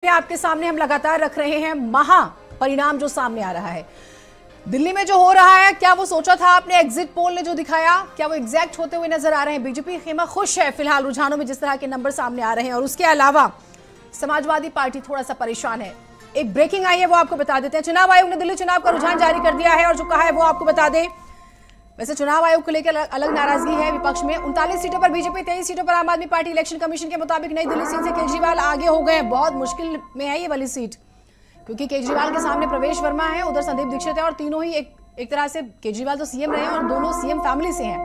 आपके सामने हम लगातार रख रहे हैं महा परिणाम जो सामने आ रहा है दिल्ली में जो हो रहा है। क्या वो सोचा था आपने? एग्जिट पोल ने जो दिखाया, क्या वो एग्जैक्ट होते हुए नजर आ रहे हैं? बीजेपी खेमा खुश है फिलहाल रुझानों में जिस तरह के नंबर सामने आ रहे हैं, और उसके अलावा समाजवादी पार्टी थोड़ा सा परेशान है। एक ब्रेकिंग आई है, वो आपको बता देते हैं। चुनाव आयोग ने दिल्ली चुनाव का रुझान जारी कर दिया है और जो कहा है वो आपको बता दें। वैसे चुनाव आयोग को लेकर अलग नाराजगी है विपक्ष में। 39 सीटों पर बीजेपी, 23 सीटों पर आम आदमी पार्टी। इलेक्शन कमीशन के मुताबिक नई दिल्ली सीट से केजरीवाल आगे हो गए हैं। बहुत मुश्किल में है ये वाली सीट, क्योंकि केजरीवाल के सामने प्रवेश वर्मा है, उधर संदीप दीक्षित है, और तीनों ही एक तरह से केजरीवाल तो सीएम रहे हैं और दोनों सीएम फैमिली से हैं।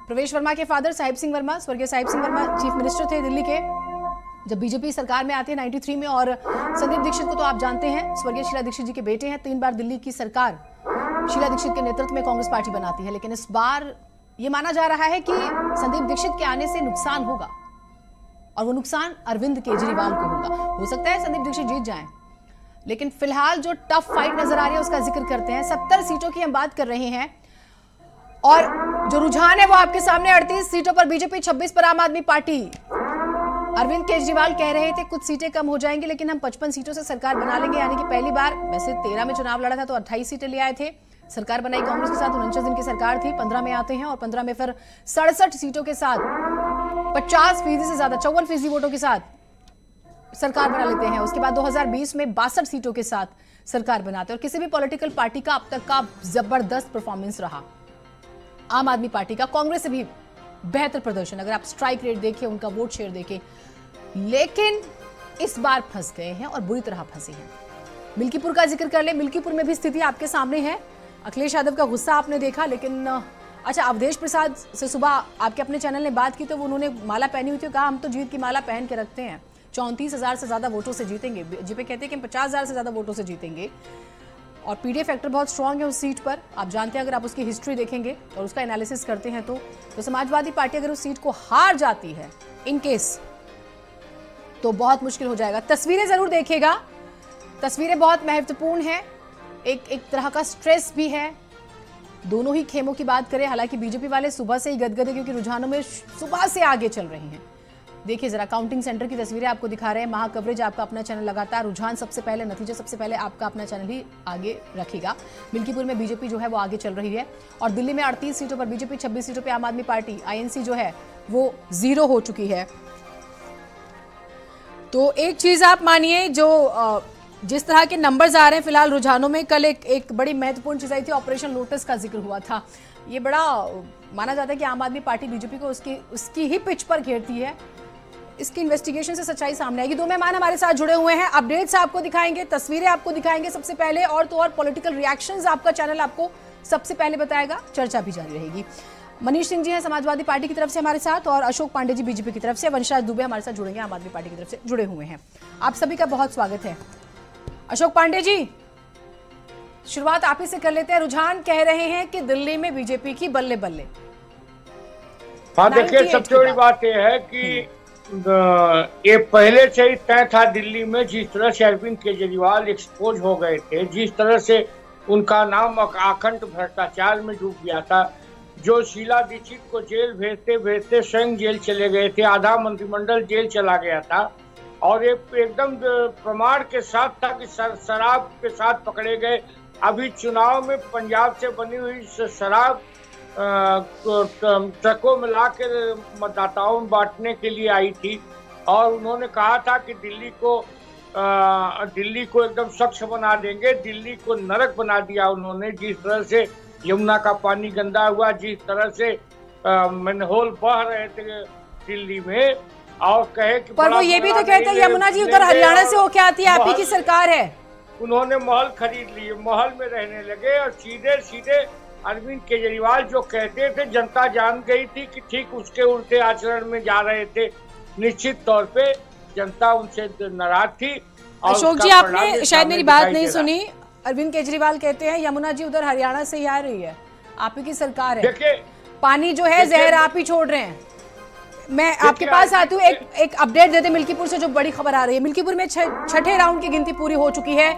प्रवेश वर्मा के फादर साहिब सिंह वर्मा, स्वर्गीय साहिब सिंह वर्मा चीफ मिनिस्टर थे दिल्ली के जब बीजेपी सरकार में आती है 93 में, और संदीप दीक्षित को तो आप जानते हैं, स्वर्गीय शीला दीक्षित जी के बेटे हैं। 3 बार दिल्ली की सरकार शीला दीक्षित के नेतृत्व में कांग्रेस पार्टी बनाती है, लेकिन इस बार यह माना जा रहा है कि संदीप दीक्षित के आने से नुकसान होगा, और वो नुकसान अरविंद केजरीवाल को होगा। हो सकता है संदीप दीक्षित जीत जाएं, लेकिन फिलहाल जो टफ फाइट नजर आ रही है उसका जिक्र करते हैं। 70 सीटों की हम बात कर रहे हैं, और जो रुझान है वो आपके सामने 38 सीटों पर बीजेपी, 26 पर आम आदमी पार्टी। अरविंद केजरीवाल कह रहे थे कुछ सीटें कम हो जाएंगी, लेकिन हम 55 सीटों से सरकार बना लेंगे, यानी कि पहली बार। वैसे 13 में चुनाव लड़ा था तो 28 सीटें ले आए थे, सरकार बनाई कांग्रेस के साथ। 49 दिन की सरकार थी, 15 में आते हैं, और 15 में फिर 67 सीटों के साथ 50% से ज्यादा 54% वोटों के साथ सरकार बना लेते हैं। उसके बाद 2020 में 62 सीटों के साथ सरकार बनाते हैं। और किसी भी पॉलिटिकल पार्टी का अब तक का जबरदस्त परफॉर्मेंस रहा, आम आदमी पार्टी का कांग्रेस से भी बेहतर प्रदर्शन, अगर आप स्ट्राइक रेट देखें, उनका वोट शेयर देखें। लेकिन इस बार फंस गए हैं और बुरी तरह फंसे हैं। मिल्कीपुर का जिक्र कर ले, मिल्कीपुर में भी स्थिति आपके सामने है। अखिलेश यादव का गुस्सा आपने देखा, लेकिन अच्छा, अवधेश प्रसाद से सुबह आपके अपने चैनल ने बात की तो उन्होंने माला पहनी हुई थी, कहा हम तो जीत की माला पहन के रखते हैं, 34,000 से ज्यादा वोटों से जीतेंगे। बीजेपी कहते हैं कि 50,000 से ज्यादा वोटों से जीतेंगे, और पीडीए फैक्टर बहुत स्ट्रांग है उस सीट पर। आप जानते हैं, अगर आप उसकी हिस्ट्री देखेंगे और उसका एनालिसिस करते हैं तो समाजवादी पार्टी अगर उस सीट को हार जाती है इन केस, तो बहुत मुश्किल हो जाएगा। तस्वीरें जरूर देखिएगा, तस्वीरें बहुत महत्वपूर्ण हैं। एक तरह का स्ट्रेस भी है। दोनों ही खेमों की बात करें, हालांकि बीजेपी वाले सुबह से ही गदगदे, क्योंकि रुझानों में सुबह से आगे चल रहे हैं। देखिए जरा, काउंटिंग सेंटर की तस्वीरें आपको दिखा रहे हैं। महा कवरेज आपका अपना चैनल लगातार, रुझान सबसे पहले, नतीजे सबसे पहले आपका अपना चैनल ही आगे रखेगा। मिल्कीपुर में बीजेपी जो है वो आगे चल रही है, और दिल्ली में 38 सीटों पर बीजेपी, 26 सीटों पर आम आदमी पार्टी। आईएनसी जो है वो 0 हो चुकी है। तो एक चीज आप मानिए, जो जिस तरह के नंबर्स आ रहे हैं फिलहाल रुझानों में, कल एक बड़ी महत्वपूर्ण चीज आई थी, ऑपरेशन लोटस का जिक्र हुआ था। ये बड़ा माना जाता है कि आम आदमी पार्टी बीजेपी को उसकी ही पिच पर घेरती है। इसकी इन्वेस्टिगेशन से सच्चाई सामने आएगी। 2 मेहमान हमारे साथ जुड़े हुए हैं, अपडेट्स आपको दिखाएंगे, तस्वीरें आपको दिखाएंगे सबसे पहले, और तो और पॉलिटिकल रिएक्शंस आपका चैनल आपको सबसे पहले बताएगा। चर्चा भी जारी रहेगी। मनीष सिंह जी हैं समाजवादी पार्टी की तरफ से हमारे साथ, और अशोक पांडे जी बीजेपी की तरफ से, वंशराज दुबे हमारे साथ जुड़ेंगे, आम आदमी पार्टी की तरफ से जुड़े हुए हैं। आप सभी का बहुत स्वागत है। अशोक पांडे जी, शुरुआत आप ही से कर लेते हैं। रुझान कह रहे हैं कि दिल्ली में बीजेपी की बल्ले बल्ले। हाँ, देखिए, सबसे बड़ी बात यह है कि ये पहले से ही तय था दिल्ली में। जिस तरह से अरविंद केजरीवाल एक्सपोज हो गए थे, जिस तरह से उनका नाम अखंड भ्रष्टाचार में डूब गया था, जो शीला दीक्षित को जेल भेजते भेजते स्वयं जेल चले गए थे, आधा मंत्रिमंडल जेल चला गया था, और ये एकदम प्रमाण के साथ था कि शराब के साथ पकड़े गए। अभी चुनाव में पंजाब से बनी हुई शराब ट्रकों में लाकर मतदाताओं में बांटने के लिए आई थी, और उन्होंने कहा था कि दिल्ली को एकदम स्वच्छ बना देंगे। दिल्ली को नरक बना दिया उन्होंने। जिस तरह से यमुना का पानी गंदा हुआ, जिस तरह से मनहोल बह रहे थे दिल्ली में, और कहे कि पर वो ये भी तो कहते हैं यमुना जी उधर हरियाणा से होके आती है, आप ही की सरकार है। उन्होंने महल खरीद लिए, महल में रहने लगे, और सीधे सीधे अरविंद केजरीवाल जो कहते थे, जनता जान गई थी कि ठीक उसके उल्टे आचरण में जा रहे थे। निश्चित तौर पे जनता उनसे नाराज थी। अशोक जी, आपने शायद मेरी बात नहीं सुनी। अरविंद केजरीवाल कहते हैं यमुना जी उधर हरियाणा से ही आ रही है, आप ही की सरकार है। देखिए, पानी जो है जहर आप ही छोड़ रहे हैं। मैं आपके पास आती हूँ, एक अपडेट देते मिल्कीपुर से, जो बड़ी खबर आ रही है। मिल्कीपुर में 6ठे राउंड की गिनती पूरी हो चुकी है।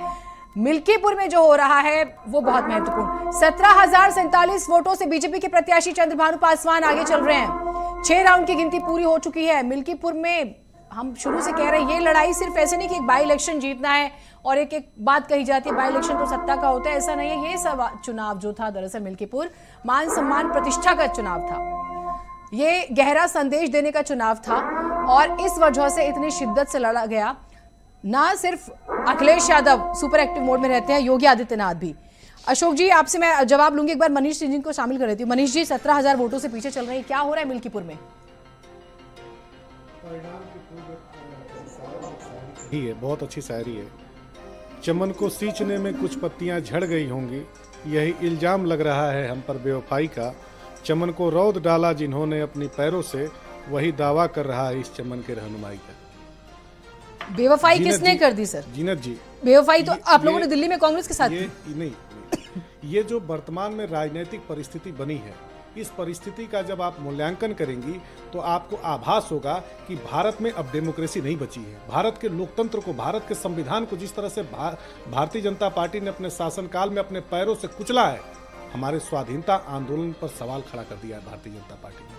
मिल्कीपुर में जो हो रहा है वो बहुत महत्वपूर्ण। 17,047 वोटों से बीजेपी के प्रत्याशी चंद्रभानु पासवान आगे चल रहे हैं। 6 राउंड की गिनती पूरी हो चुकी है। मिल्कीपुर में हम शुरू से कह रहे हैं ये लड़ाई सिर्फ ऐसे नहीं कि एक बाई इलेक्शन जीतना है और एक एक बात कही जाती है बाई इलेक्शन तो सत्ता का होता है, ऐसा नहीं है। ये सब चुनाव जो था दरअसल मिल्कीपुर मान सम्मान प्रतिष्ठा का चुनाव था, ये गहरा संदेश देने का चुनाव था और इस वजह से इतनी शिद्दत से लड़ा गया। ना सिर्फ Akhilesh Yadav super active mode में रहते हैं, योगी आदित्यनाथ भी। अशोक जी आपसे मैं जवाब लूंगी, एक बार मनीष जी को शामिल कर देती हूँ। मनीष जी 17,000 वोटों से पीछे चल रहे हैं, क्या हो रहा है मिल्कीपुर में? ही है, बहुत अच्छी शायरी है। चमन को सींचने में कुछ पत्तियां झड़ गई होंगी, यही इल्जाम लग रहा है हम पर बेवफाई का। चमन को रौद डाला जिन्होंने अपनी पैरों से, वही दावा कर रहा है इस चमन के रहनुमाई का। बेवफाई किसने कर दी सर? जीनत जी, बेवफाई तो आप लोगों ने दिल्ली में कांग्रेस के साथ नहीं, ये जो वर्तमान में राजनीतिक परिस्थिति बनी है, इस परिस्थिति का जब आप मूल्यांकन करेंगी तो आपको आभास होगा कि भारत में अब डेमोक्रेसी नहीं बची है। भारत के लोकतंत्र को, भारत के संविधान को जिस तरह से भारतीय जनता पार्टी ने अपने शासनकाल में अपने पैरों से कुचला है, हमारे स्वाधीनता आंदोलन पर सवाल खड़ा कर दिया है भारतीय जनता पार्टी ने।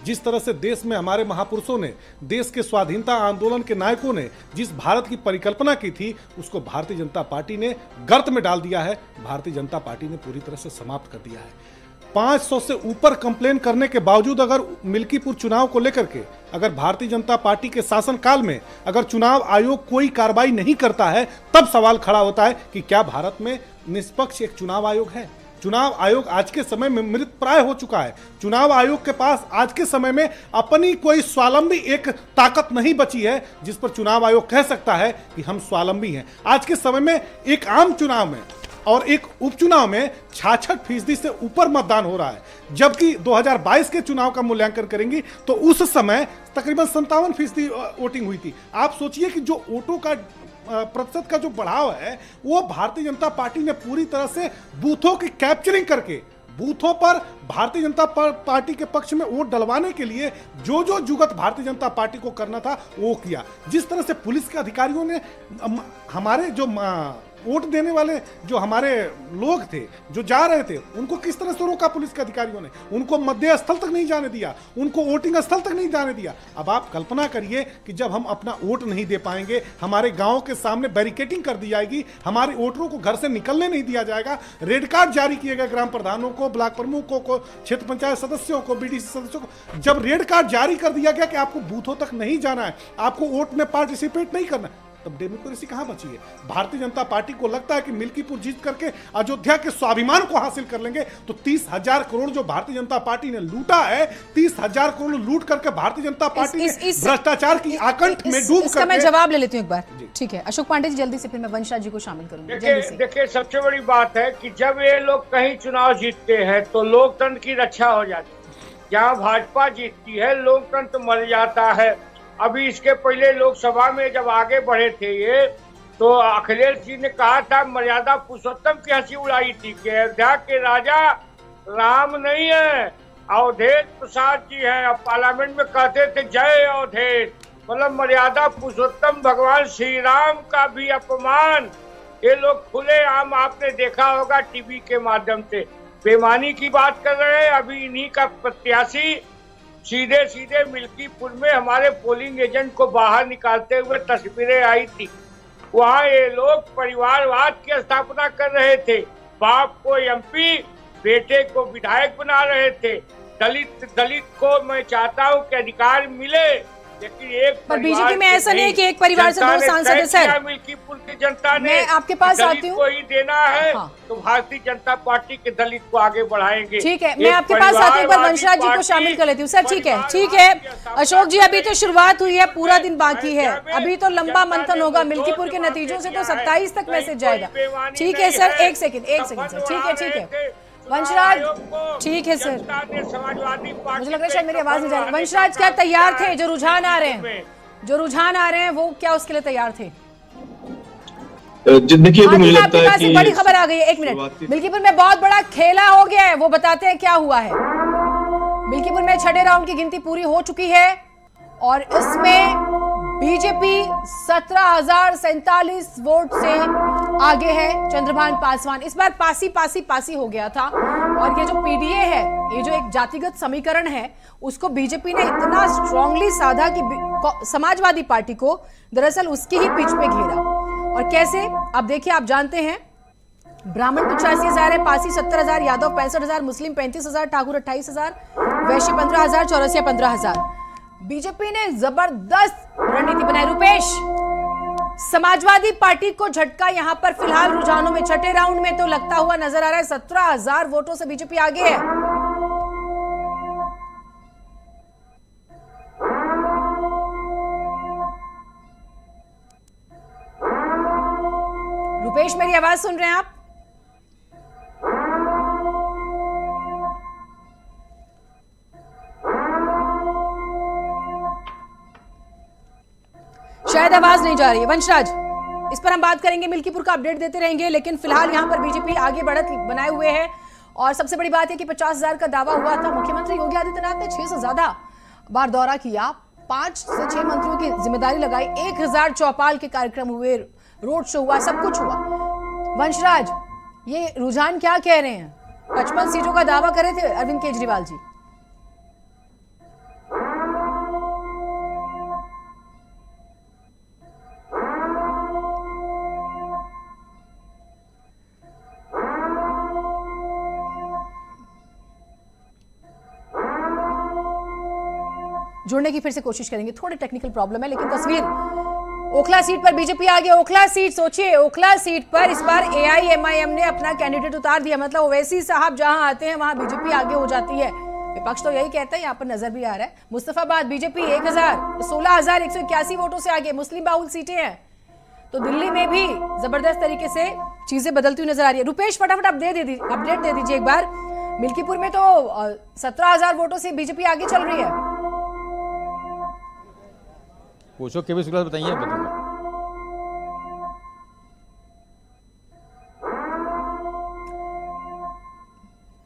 जिस तरह से देश में हमारे महापुरुषों ने, देश के स्वाधीनता आंदोलन के नायकों ने जिस भारत की परिकल्पना की थी, उसको भारतीय जनता पार्टी ने गर्त में डाल दिया है। भारतीय जनता पार्टी ने पूरी तरह से समाप्त कर दिया है। 500 से ऊपर कंप्लेन करने के बावजूद अगर मिल्कीपुर चुनाव को लेकर के अगर भारतीय जनता पार्टी के शासनकाल में अगर चुनाव आयोग कोई कार्रवाई नहीं करता है, तब सवाल खड़ा होता है कि क्या भारत में निष्पक्ष एक चुनाव आयोग है? चुनाव आयोग आज के समय में मृत प्राय हो चुका है। चुनाव आयोग के पास आज के समय में अपनी कोई स्वावलंबी एक ताकत नहीं बची है जिस पर चुनाव आयोग कह सकता है कि हम स्वावलंबी हैं। आज के समय में एक आम चुनाव में और एक उपचुनाव में 66% से ऊपर मतदान हो रहा है, जबकि 2022 के चुनाव का मूल्यांकन करेंगी तो उस समय तकरीबन 57% वोटिंग हुई थी। आप सोचिए कि जो वोटों का प्रतिशत का जो बढ़ाव है वो भारतीय जनता पार्टी ने पूरी तरह से बूथों की कैप्चरिंग करके बूथों पर भारतीय जनता पार्टी के पक्ष में वोट डलवाने के लिए जो जो जुगत भारतीय जनता पार्टी को करना था वो किया। जिस तरह से पुलिस के अधिकारियों ने हमारे जो वोट देने वाले जो हमारे लोग थे जो जा रहे थे उनको किस तरह से रोका पुलिस के अधिकारियों ने, उनको मध्य स्थल तक नहीं जाने दिया, उनको वोटिंग स्थल तक नहीं जाने दिया। अब आप कल्पना करिए कि जब हम अपना वोट नहीं दे पाएंगे, हमारे गांव के सामने बैरिकेडिंग कर दी जाएगी, हमारे वोटरों को घर से निकलने नहीं दिया जाएगा, रेड कार्ड जारी किए गए ग्राम प्रधानों को, ब्लॉक प्रमुखों को, क्षेत्र पंचायत सदस्यों को, बीडीसी सदस्यों को। जब रेड कार्ड जारी कर दिया गया कि आपको बूथों तक नहीं जाना है, आपको वोट में पार्टिसिपेट नहीं करना, तब डेमोक्रेसी कहां बची है? भारतीय जनता पार्टी को लगता है कि मिल्कीपुर जीत करके अयोध्या के स्वाभिमान को हासिल कर लेंगे, तो 30,000 करोड़ जो भारतीय जनता पार्टी ने लूटा है, 30,000 करोड़ लूट करके भारतीय जनता पार्टी ने भ्रष्टाचार की आकंठ में डूब करके। मैं जवाब ले लेती हूँ एक बार, ठीक है अशोक पांडे जी, जल्दी से, फिर मैं वंशराज जी को शामिल करूंगी। देखिए सबसे बड़ी बात है कि जब ये लोग कहीं चुनाव जीतते हैं तो लोकतंत्र की रक्षा हो जाती है। जहाँ भाजपा जीतती है लोकतंत्र मर जाता है। अभी इसके पहले लोकसभा में जब आगे बढ़े थे ये, तो अखिलेश जी ने कहा था, मर्यादा पुरुषोत्तम की हंसी उड़ाई थी कि अयोध्या के राजा राम नहीं है, अवधेश प्रसाद जी हैं। अब पार्लियामेंट में कहते थे जय अवधेश, मतलब मर्यादा पुरुषोत्तम भगवान श्री राम का भी अपमान। ये लोग खुले आम, आपने देखा होगा टीवी के माध्यम से बेईमानी की बात कर रहे हैं। अभी इन्हीं का प्रत्याशी सीधे सीधे मिल्कीपुर में हमारे पोलिंग एजेंट को बाहर निकालते हुए तस्वीरें आई थी। वहाँ ये लोग परिवारवाद की स्थापना कर रहे थे, बाप को एमपी, बेटे को विधायक बना रहे थे। दलित को मैं चाहता हूँ कि अधिकार मिले, लेकिन एक पर बीजेपी में ऐसा नहीं है कि एक परिवार से 2 सांसद है सर। मिल्कीपुर की जनता ने मैं आपके पास आती हूँ, को ही देना है। हाँ। तो भारतीय जनता पार्टी के दलित को आगे बढ़ाएंगे। ठीक है, मैं आपके पास आती हूँ, एक बार वंशराज जी को शामिल कर लेती हूँ। सर ठीक है अशोक जी, अभी तो शुरुआत हुई है, पूरा दिन बाकी है, अभी तो लंबा मंथन होगा। मिल्कीपुर के नतीजों से तो 27 तक मैसेज जाएगा। ठीक है सर, एक सेकंड सर, ठीक है वंशराज, ठीक है सर, मुझे लग रहा है शायद मेरी आवाज नहीं जा रही। वंशराज क्या तैयार थे? जो रुझान आ रहे हैं वो क्या उसके लिए तैयार थे? देखिए मुझे लगता है कि बड़ी खबर आ गई है। 1 मिनट, मिल्कीपुर में बहुत बड़ा खेला हो गया है, वो बताते हैं क्या हुआ है। मिल्कीपुर में 6ठे राउंड की गिनती पूरी हो चुकी है और इसमें बीजेपी 17,047 वोट से आगे है। चंद्रभान पासवान इस बार पासी हो गया था। और ये जो पीडीए है, ये जो एक जातिगत समीकरण है, उसको बीजेपी ने इतना स्ट्रांगली साधा कि समाजवादी पार्टी को दरअसल उसकी ही पिच पे घेरा। और कैसे, अब देखिए, आप जानते हैं ब्राह्मण 85,000 है, पासी 70,000, यादव 65,000, मुस्लिम 35,000, ठाकुर 28,000, वैश्य 15,000, चौरसिया 15,000। बीजेपी ने जबरदस्त रणनीति बनाई। रुपेश, समाजवादी पार्टी को झटका यहां पर फिलहाल रुझानों में छठे राउंड में तो लगता हुआ नजर आ रहा है। 17,000 वोटों से बीजेपी आगे है। रुपेश, मेरी आवाज सुन रहे हैं आप? शायद आवाज नहीं जा रही है। वंशराज, इस पर हम बात करेंगे, मिल्कीपुर का अपडेट देते रहेंगे, लेकिन फिलहाल यहां पर बीजेपी आगे बढ़त बनाए हुए है। और सबसे बड़ी बात है कि 50,000 का दावा हुआ था। मुख्यमंत्री योगी आदित्यनाथ ने 6 से ज्यादा बार दौरा किया, 5 से 6 मंत्रियों की जिम्मेदारी लगाई, 1000 चौपाल के कार्यक्रम हुए, रोड शो हुआ, सब कुछ हुआ। वंशराज, ये रुझान क्या कह रहे हैं? 55 सीटों का दावा करे थे अरविंद केजरीवाल जी। जुड़ने की फिर से कोशिश करेंगे, थोड़ी टेक्निकल प्रॉब्लम है, लेकिन तस्वीर ओखला सीट पर बीजेपी आ गई। ओखला सीट, सोचिए, ओखला सीट पर इस बार AIMIM ने अपना कैंडिडेट उतार दिया। मतलब ओवैसी साहब जहां आते हैं वहां बीजेपी आगे हो जाती है। विपक्ष तो यही कहता है, यहां पर नजर भी आ रहा है। मुस्तफाबाद बीजेपी 16,181 वोटों से आगे, मुस्लिम बाहुल सीटें हैं। तो दिल्ली में भी जबरदस्त तरीके से चीजें बदलती हुई नजर आ रही है। रुपेश, फटाफट अपडेट दे दीजिए एक बार। मिल्कीपुर में तो 17,000 वोटों से बीजेपी आगे चल रही है। पूछो केवी शुक्ला, बताइए, बताऊंगा।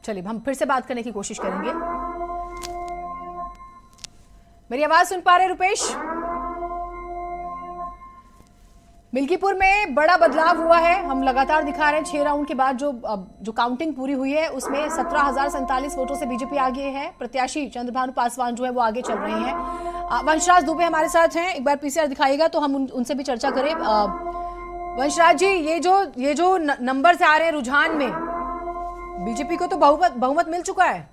चलिए, हम फिर से बात करने की कोशिश करेंगे। मेरी आवाज सुन पा रहे रुपेश? मिल्कीपुर में बड़ा बदलाव हुआ है, हम लगातार दिखा रहे हैं। 6 राउंड के बाद जो काउंटिंग पूरी हुई है उसमें 17,047 वोटों से बीजेपी आगे है। प्रत्याशी चंद्रभानु पासवान जो है वो आगे चल रहे हैं। वंशराज दुबे हमारे साथ हैं, एक बार PCR दिखाइएगा तो हम उनसे भी चर्चा करें। वंशराज जी, ये जो नंबर से आ रहे हैं रुझान में, बीजेपी को तो बहुमत मिल चुका है।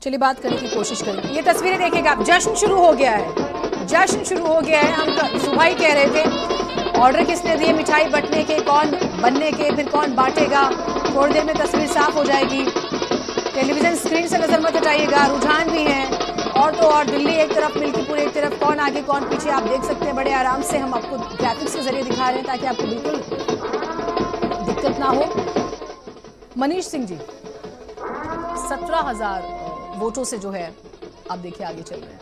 चलिए बात करने की कोशिश करेंगे। ये तस्वीरें देखिएगा आप, जश्न शुरू हो गया है, जश्न शुरू हो गया है। हम सुबह ही कह रहे थे ऑर्डर किसने दिए मिठाई बंटने के, कौन बनने के, फिर कौन बांटेगा। थोड़ी देर में तस्वीर साफ हो जाएगी। टेलीविजन स्क्रीन से नजर मत हटाइएगा, रुझान भी है और तो और। दिल्ली एक तरफ, मिल्कीपुर एक तरफ, कौन आगे कौन पीछे आप देख सकते हैं। बड़े आराम से हम आपको ग्राफिक्स के जरिए दिखा रहे हैं ताकि आपको बिल्कुल दिक्कत ना हो। मनीष सिंह जी, 17,000 वोटों से जो है आप देखिए आगे चल रहे हैं।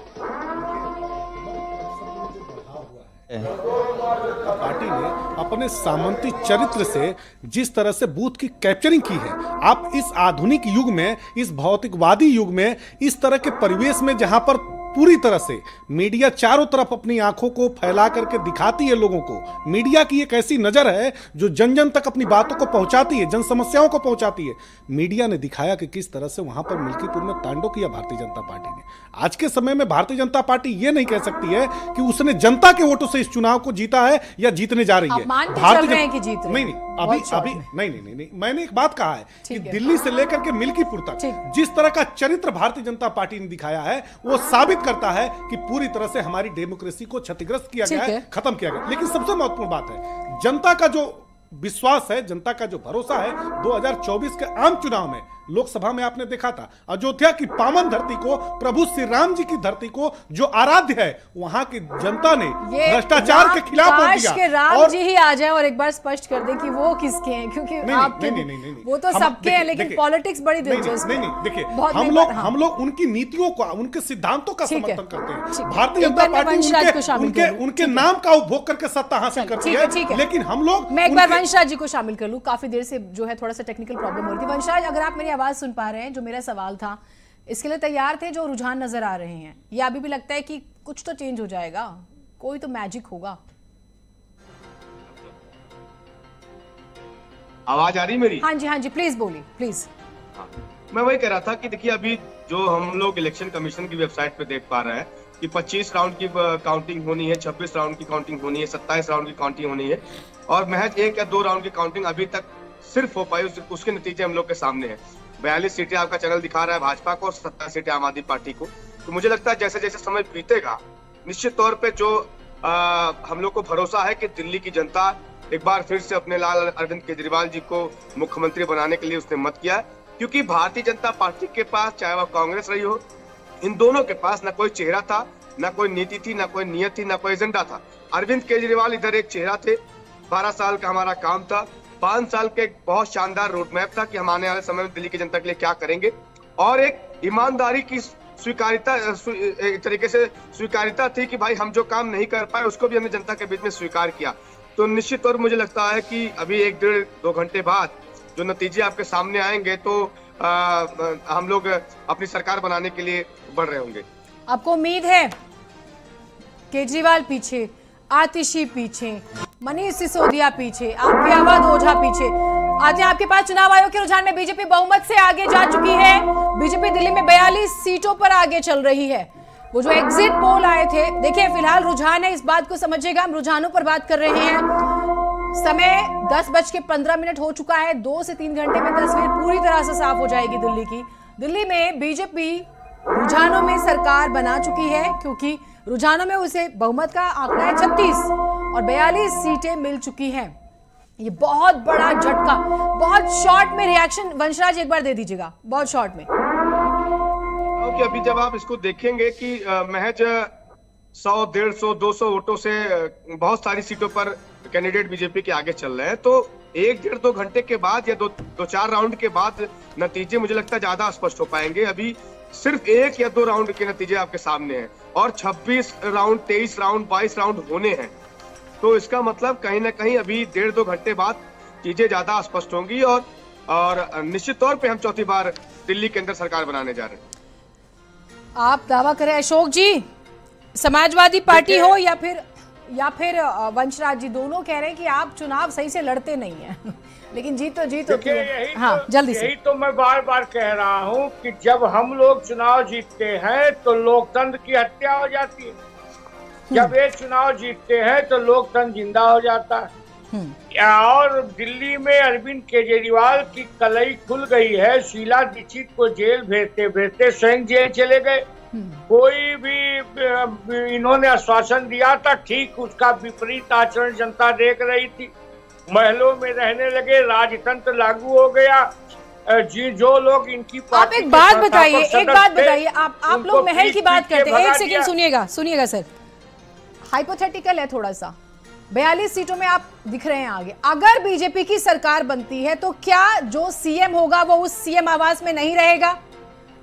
पार्टी ने अपने सामंती चरित्र से जिस तरह से बूथ की कैप्चरिंग की है, आप इस आधुनिक युग में, इस भौतिकवादी युग में, इस तरह के परिवेश में जहां पर पूरी तरह से मीडिया चारों तरफ अपनी आंखों को फैला करके दिखाती है लोगों को, मीडिया की एक ऐसी नजर है जो जन जन तक अपनी बातों को पहुंचाती है, जन समस्याओं को पहुंचाती है। मीडिया ने दिखाया कि किस तरह से वहां पर मिल्कीपुर में तांडव किया भारतीय जनता पार्टी ने। आज के समय में भारतीय जनता पार्टी ये नहीं कह सकती है कि उसने जनता के वोटों से इस चुनाव को जीता है या जीतने जा रही है। भारतीय नहीं, अभी मैंने एक बात कहा है कि दिल्ली से लेकर के मिल्कीपुर तक जिस तरह का चरित्र भारतीय जनता पार्टी ने दिखाया है वो साबित करता है कि पूरी तरह से हमारी डेमोक्रेसी को क्षतिग्रस्त किया गया है, खत्म किया गया। लेकिन सबसे महत्वपूर्ण बात है, जनता का जो विश्वास है, जनता का जो भरोसा है, 2024 के आम चुनाव में लोकसभा में आपने देखा था, अयोध्या की पावन धरती को, प्रभु श्री राम जी की धरती को जो आराध्य है, वहां की जनता ने भ्रष्टाचार के खिलाफ वोट दिया। के राम जी ही आ जाएं और एक बार स्पष्ट कर दें कि वो किसके हैं, क्योंकि नहीं, वो तो सबके हैं, लेकिन पॉलिटिक्स बड़ी दिलचस्प है। नहीं, देखिए, हम लोग उनकी नीतियों का, उनके सिद्धांतों का समर्थन करते हैं। भारतीय जनता पार्टी उनके नाम का उपभोग करके सत्ता हासिल करती है, लेकिन हम लोग। मैं एक बार वंशराज जी को शामिल कर लूं, काफी देर से जो है थोड़ा सा टेक्निकल प्रॉब्लम हो रही थी। वंशराज, अगर आप मेरी आवाज सुन पा रहे हैं, जो मेरा सवाल था इसके लिए तैयार थे, जो रुझान नजर आ रहे हैं, या अभी भी लगता है कि कुछ तो चेंज हो जाएगा, कोई तो मैजिक होगा? आवाज आ रही मेरी? हाँ जी प्लीज बोलिए प्लीज। हाँ, मैं वही कह रहा था कि देखिए अभी जो हम लोग इलेक्शन कमीशन की वेबसाइट पे देख पा रहे हैं कि 25 राउंड की काउंटिंग होनी है, 26 राउंड की काउंटिंग होनी है, 27 राउंड की काउंटिंग होनी है और महज 1 या 2 राउंड की काउंटिंग अभी तक सिर्फ हो पाई, उसके नतीजे हम लोग के सामने हैं। 42 सीटें आपका चैनल दिखा रहा है भाजपा को और 27 सीटें आम आदमी पार्टी को। तो मुझे लगता है जैसे जैसे समय बीतेगा निश्चित तौर पे जो हम लोग को भरोसा है कि दिल्ली की जनता एक बार फिर से अपने लाल अरविंद केजरीवाल जी को मुख्यमंत्री बनाने के लिए उसने मत किया, क्योंकि भारतीय जनता पार्टी के पास चाहे वह कांग्रेस रही हो, इन दोनों के पास न कोई चेहरा था, न कोई नीति थी, न कोई नियत थी, न कोई एजेंडा था। अरविंद केजरीवाल इधर एक चेहरा थे, 12 साल का हमारा काम था, 5 साल के एक बहुत शानदार रोड मैप था कि हम आने वाले समय में दिल्ली की जनता के लिए क्या करेंगे और एक ईमानदारी की स्वीकारिता, एक तरीके से स्वीकारिता थी कि भाई हम जो काम नहीं कर पाए उसको भी हमने जनता के बीच में स्वीकार किया। तो निश्चित तौर मुझे लगता है कि अभी 1-1.5-2 घंटे बाद जो नतीजे आपके सामने आएंगे तो हम लोग अपनी सरकार बनाने के लिए बढ़ रहे होंगे। आपको उम्मीद है केजरीवाल पीछे, आतिशी पीछे, मनीष सिसोदिया पीछे, आप व्यावद ओझा पीछे आते हैं आपके पास। चुनाव आयोग के रुझान में बीजेपी बहुमत से आगे जा चुकी है। बीजेपी दिल्ली में 42 सीटों पर आगे चल रही है। वो जो एग्जिट पोल आए थे, देखिए फिलहाल रुझान है, इस बात को समझिएगा, हम रुझानों पर बात कर रहे हैं। समय 10:15 हो चुका है। 2 से 3 घंटे में तस्वीर पूरी तरह से साफ हो जाएगी दिल्ली की। दिल्ली में बीजेपी रुझानों में सरकार बना चुकी है, क्योंकि रुझानों में उसे बहुमत का आंकड़ा है 36 और 42 सीटें मिल चुकी हैं। ये बहुत बड़ा झटका। बहुत शॉर्ट में रिएक्शन वंशराज एक बार दे दीजिएगा, बहुत शॉर्ट में। कि अभी जब आप इसको देखेंगे कि महज 100, 150, 200 वोटों से बहुत सारी सीटों पर कैंडिडेट बीजेपी के आगे चल रहे हैं, तो 1-1.5-2 घंटे के बाद या 2-4 राउंड के बाद नतीजे मुझे लगता है ज्यादा स्पष्ट हो पाएंगे। अभी सिर्फ 1 या 2 राउंड के नतीजे आपके सामने हैं और 26 राउंड, 23 राउंड, 22 राउंड होने हैं। तो इसका मतलब कहीं ना कहीं अभी 1.5-2 घंटे बाद चीजें ज्यादा स्पष्ट होंगी और निश्चित तौर पे हम चौथी बार दिल्ली के अंदर सरकार बनाने जा रहे हैं। आप दावा करें अशोक जी, समाजवादी पार्टी हो या फिर वंशराज जी, दोनों कह रहे हैं कि आप चुनाव सही से लड़ते नहीं हैं लेकिन जीत होती है। हाँ, जल्दी से। यही तो मैं बार बार कह रहा हूँ कि जब हम लोग चुनाव जीतते हैं तो लोकतंत्र की हत्या हो जाती है, जब ये चुनाव जीतते हैं तो लोकतंत्र जिंदा हो जाता है। और दिल्ली में अरविंद केजरीवाल की कलई खुल गई है। शीला दीक्षित को जेल भेजते भेजते स्वयं जेल चले गए। कोई भी इन्होंने आश्वासन दिया था, ठीक उसका विपरीत आचरण जनता देख रही थी। महलों में रहने लगे, राजतंत्र लागू हो गया। जी जो लोग इनकी आप एक बात बताइए, आप लोग महल की बात करते हैं। 1 सेकंड सुनिएगा सर, हाइपोथेटिकल है थोड़ा सा। 42 सीटों में आप दिख रहे हैं आगे। अगर बीजेपी की सरकार बनती है तो क्या जो सीएम होगा वो उस सीएम आवास में नहीं रहेगा?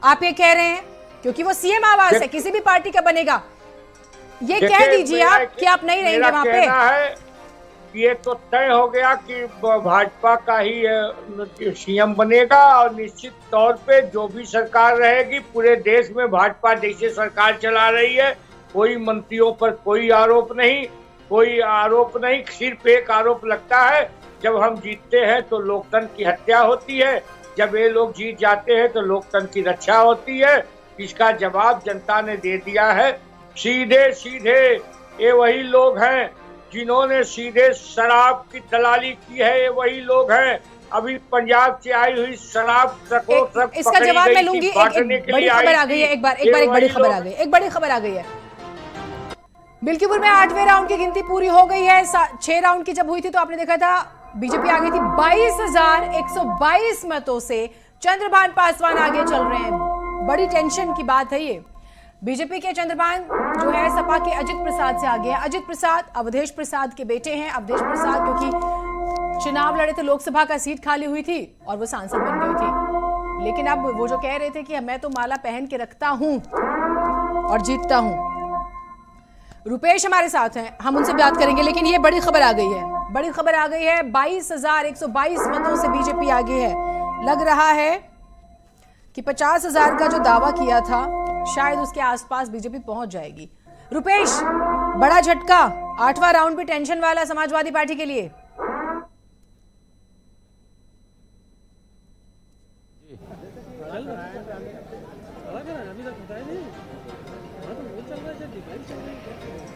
आप ये कह रहे हैं, क्योंकि वो सीएम आवास है, किसी भी पार्टी का बनेगा। ये कह दीजिए आप कि आप नहीं रहेंगे वहां पे। ये तो तय हो गया कि भाजपा का ही सीएम बनेगा और निश्चित तौर पे जो भी सरकार रहेगी पूरे देश में भाजपा जैसे सरकार चला रही है। कोई मंत्रियों पर कोई आरोप नहीं, सिर्फ एक आरोप लगता है, जब हम जीतते हैं तो लोकतंत्र की हत्या होती है, जब ये लोग जीत जाते हैं तो लोकतंत्र की रक्षा होती है। इसका जवाब जनता ने दे दिया है। सीधे ये वही लोग हैं जिन्होंने सीधे शराब की दलाली की है, ये वही लोग हैं। अभी पंजाब से आई हुई शराब इसका जवाब मैं लूंगी। एक बड़ी खबर आ गई है, एक बड़ी खबर आ गई है। बिल्कीपुर में 8वें राउंड की गिनती पूरी हो गई है। 6 राउंड की जब हुई थी तो आपने देखा था बीजेपी आगे थी 22,122 मतों से। चंद्रभान पासवान आगे चल रहे हैं। बड़ी टेंशन की बात है ये। बीजेपी के चंद्रभान जो है सपा के अजित प्रसाद से आगे हैं। अजित प्रसाद अवधेश प्रसाद के बेटे हैं। अवधेश प्रसाद क्योंकि चुनाव लड़े थे, लोकसभा का सीट खाली हुई थी और वो सांसद बन गई थी। लेकिन अब वो जो कह रहे थे कि मैं तो माला पहन के रखता हूं और जीतता हूं। रुपेश हमारे साथ हैं, हम उनसे बात करेंगे। लेकिन ये बड़ी खबर आ गई है, 22,122 मतों से बीजेपी आगे है। लग रहा है कि 50,000 का जो दावा किया था शायद उसके आसपास बीजेपी पहुंच जाएगी। रुपेश, बड़ा झटका, 8वां राउंड भी टेंशन वाला समाजवादी पार्टी के लिए।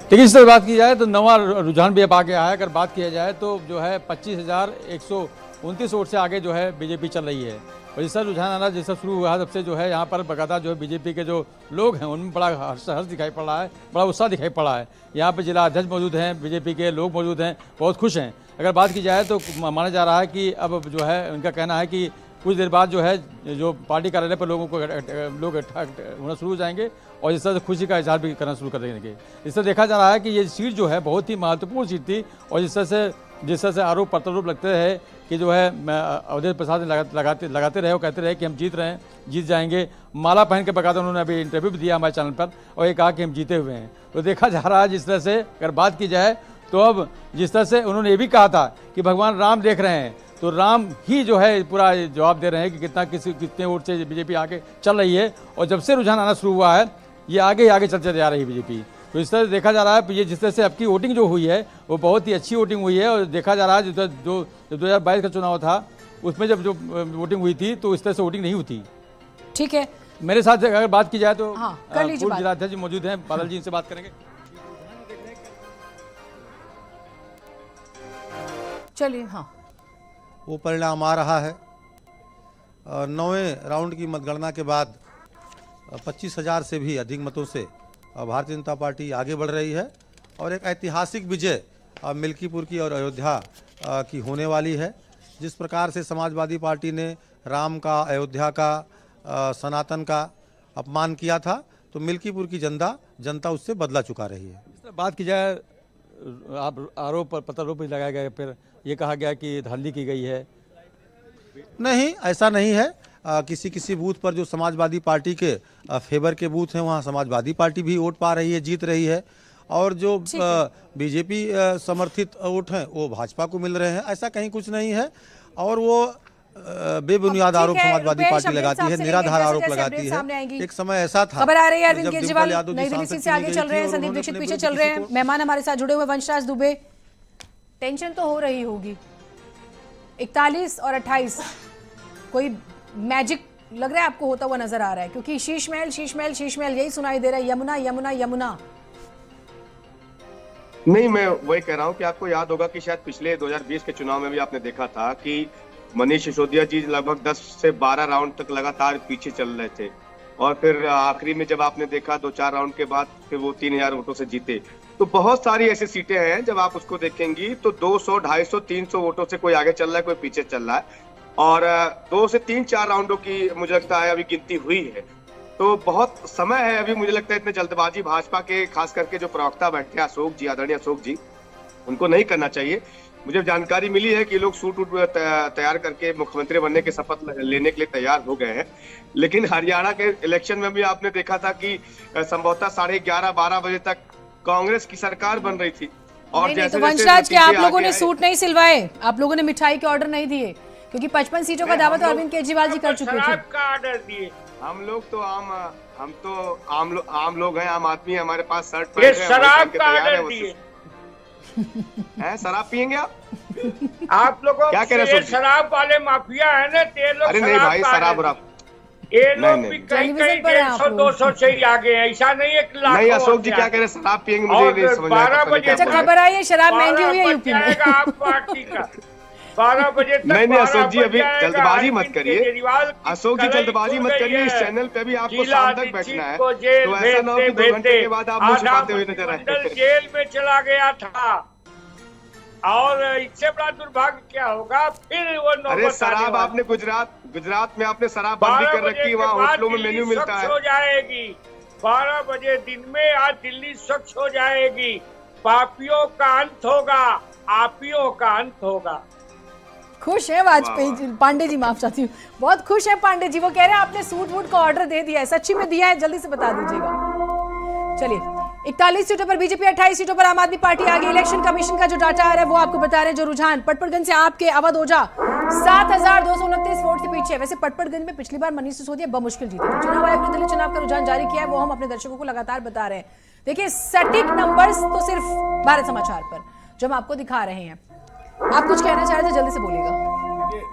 देखिए, इस तरह बात की जाए तो नवा रुझान भी अब आगे आया है। अगर बात किया जाए तो जो है 25,129 वोट से आगे जो है बीजेपी चल रही है। और जिस तरह रुझान आना जैसा शुरू हुआ है तब से जो है यहाँ पर बकायदा जो है बीजेपी के जो लोग हैं उनमें बड़ा हर्ष दिखाई पड़ रहा है, बड़ा उत्साह दिखाई पड़ा है। यहाँ पर जिला अध्यक्ष मौजूद हैं, बीजेपी के लोग मौजूद हैं, बहुत खुश हैं। अगर बात की जाए तो माना जा रहा है कि अब जो है उनका कहना है कि कुछ देर बाद जो है जो पार्टी कार्यालय पर लोग इकट्ठा होना शुरू हो जाएंगे और इस तरह से खुशी का इजहार भी करना शुरू कर देंगे। इस तरह देखा जा रहा है कि ये सीट जो है बहुत ही महत्वपूर्ण सीट थी और जिस तरह से आरोप प्रत्यारोप लगते रहे कि जो है अवधेश प्रसाद लगाते रहे और कहते रहे कि हम जीत जाएंगे। माला पहन के बकायदा उन्होंने अभी इंटरव्यू भी दिया हमारे चैनल पर और ये कहा कि हम जीते हुए हैं। तो देखा जा रहा है जिस तरह से अगर बात की जाए तो अब जिस तरह से उन्होंने ये भी कहा था कि भगवान राम देख रहे हैं, तो राम ही जो है पूरा जवाब दे रहे हैं कि कितने वोट से बीजेपी आगे चल रही है। और जब से रुझान आना शुरू हुआ है ये आगे चलते जा रही है बीजेपी। तो इस तरह से देखा जा रहा है ये जिस तरह से अब की वोटिंग जो हुई है वो बहुत ही अच्छी वोटिंग हुई है। और देखा जा रहा है जो 2022 का चुनाव था उसमें जब जो वोटिंग हुई थी तो इस तरह से वोटिंग नहीं हुई। ठीक है, मेरे साथ अगर बात की जाए तो पूर्व जिलाध्यक्ष मौजूद हैं, बादल जी, इनसे बात करेंगे। चलिए, हाँ, वो परिणाम आ रहा है। 9वें राउंड की मतगणना के बाद 25,000 से भी अधिक मतों से भारतीय जनता पार्टी आगे बढ़ रही है और एक ऐतिहासिक विजय मिल्कीपुर की और अयोध्या की होने वाली है। जिस प्रकार से समाजवादी पार्टी ने राम का, अयोध्या का, सनातन का अपमान किया था तो मिल्कीपुर की जनता उससे बदला चुका रही है। बात की जाए आरोप प्रत्यारोप भी लगाया गया, फिर ये कहा गया कि धांधली की गई है। नहीं, ऐसा नहीं है। किसी बूथ पर जो समाजवादी पार्टी के फेवर के बूथ हैं वहाँ समाजवादी पार्टी भी वोट पा रही है, जीत रही है। और जो बीजेपी समर्थित वोट हैं वो भाजपा को मिल रहे हैं। ऐसा कहीं कुछ नहीं है। और वो बेबुनियाद आरोप समाजवादी पार्टी लगाती है, निराधार आरोप लगाती है। एक समय ऐसा था। खबर आ रही है अरविंद केजरीवाल नई दिल्ली से आगे चल रहे हैं, संदीप दीक्षित पीछे चल रहे हैं। मेहमान हमारे साथ जुड़े हुए वंशराज दुबे। टेंशन तो हो रही होगी। 41 और 28 कोई मैजिक लग रहा है आपको होता हुआ नजर आ रहा है, क्योंकि शीश महल यही सुनाई दे रहा है, यमुना यमुना यमुना। नहीं, मैं वही कह रहा हूँ कि आपको याद होगा कि शायद पिछले 2020 के चुनाव में भी आपने देखा था कि मनीष सिसोदिया जी लगभग 10 से 12 राउंड तक लगातार पीछे चल रहे थे और फिर आखिरी में जब आपने देखा 2-4 राउंड के बाद फिर वो 3,000 वोटों से जीते। तो बहुत सारी ऐसी सीटें हैं जब आप उसको देखेंगी तो 200, 250, 300 वोटों से कोई आगे चल रहा है, कोई पीछे चल रहा है। और 2 से 3-4 राउंडों की मुझे लगता है अभी गिनती हुई है। तो बहुत समय है अभी। मुझे लगता है इतने जल्दबाजी भाजपा के खास करके जो प्रवक्ता बैठे हैं आदरणीय अशोक जी, उनको नहीं करना चाहिए। मुझे जानकारी मिली है कि लोग सूट तैयार करके मुख्यमंत्री बनने के शपथ लेने के लिए तैयार हो गए हैं। लेकिन हरियाणा के इलेक्शन में भी आपने देखा था कि संभवतः 11:30-12 बजे तक कांग्रेस की सरकार बन रही थी। और जैसे वंशराज के आप लोगों ने सूट नहीं सिलवाए, आप लोगों ने मिठाई के ऑर्डर नहीं दिए, क्योंकि 55 सीटों का दावा तो अरविंद केजरीवाल जी कर चुके थे। ऑर्डर दिए। हम तो आम लोग हैं, आम आदमी, हमारे पास शर्ट पैंट है, शराब का ऑर्डर दिए हैं। शराब पियेंगे आप लोगों क्या कह रहे हैं? शराब वाले माफिया है ना, तेल लोग। अरे नहीं भाई, शराब ये लोग भी कहीं 150-200 से ही आगे हैं। ऐसा नहीं है कि नहीं। अशोक जी क्या कह रहे हैं? शराब पियेंगे? मुझे नहीं समझ में आया। 12 बजे खबर आई है शराब महंगी हुई है यूपी में। आप पार्टी का 12 बजे तक। नहीं अशोक जी अभी जल्दबाजी मत करिए। अशोक जी जल्दबाजी मत करिए। इस चैनल पे भी आपको शाम तक बैठना है, तो ऐसा ना हो कि 2 घंटे के बाद आप मुझे छुपाते हुए नजर आए। जेल में चला गया था और इससे बड़ा दुर्भाग्य क्या होगा फिर वो। अरे शराब आपने गुजरात में आपने शराब बंदी कर रखी है, वहाँ होटलों में मेन्यू मिलता है। हो जाएगी 12 बजे दिन में। आज दिल्ली स्वच्छ हो जाएगी। पापियों का अंत होगा, आपियों का अंत होगा। खुश है वाजपेयी जी, पांडे जी माफ चाहती हूँ, बहुत खुश है पांडे जी। वो कह रहे हैं आपने सूट वूट का ऑर्डर दे दिया है, सच्ची में दिया है? जल्दी से बता दीजिएगा। चलिए, 41 सीटों पर बीजेपी, 28 सीटों पर आम आदमी पार्टी आगे। इलेक्शन कमीशन का जो डाटा आ रहा है वो आपको बता रहे हैं। जो रुझान पटपड़गंज से आपके अवध ओझा 7,229 वोट से पीछे। वैसे पटपड़गंज में पिछली बार मनीष सिसोदिया बमुश्किल जीते थे। चुनाव आयोग ने दिल्ली चुनाव का रुझान जारी किया है, वो हम अपने दर्शकों को लगातार बता रहे हैं। देखिए, सटीक नंबर्स तो सिर्फ भारत समाचार पर जो हम आपको दिखा रहे हैं। आप कुछ कहना चाह रहे थे, जल्दी से बोलिएगा।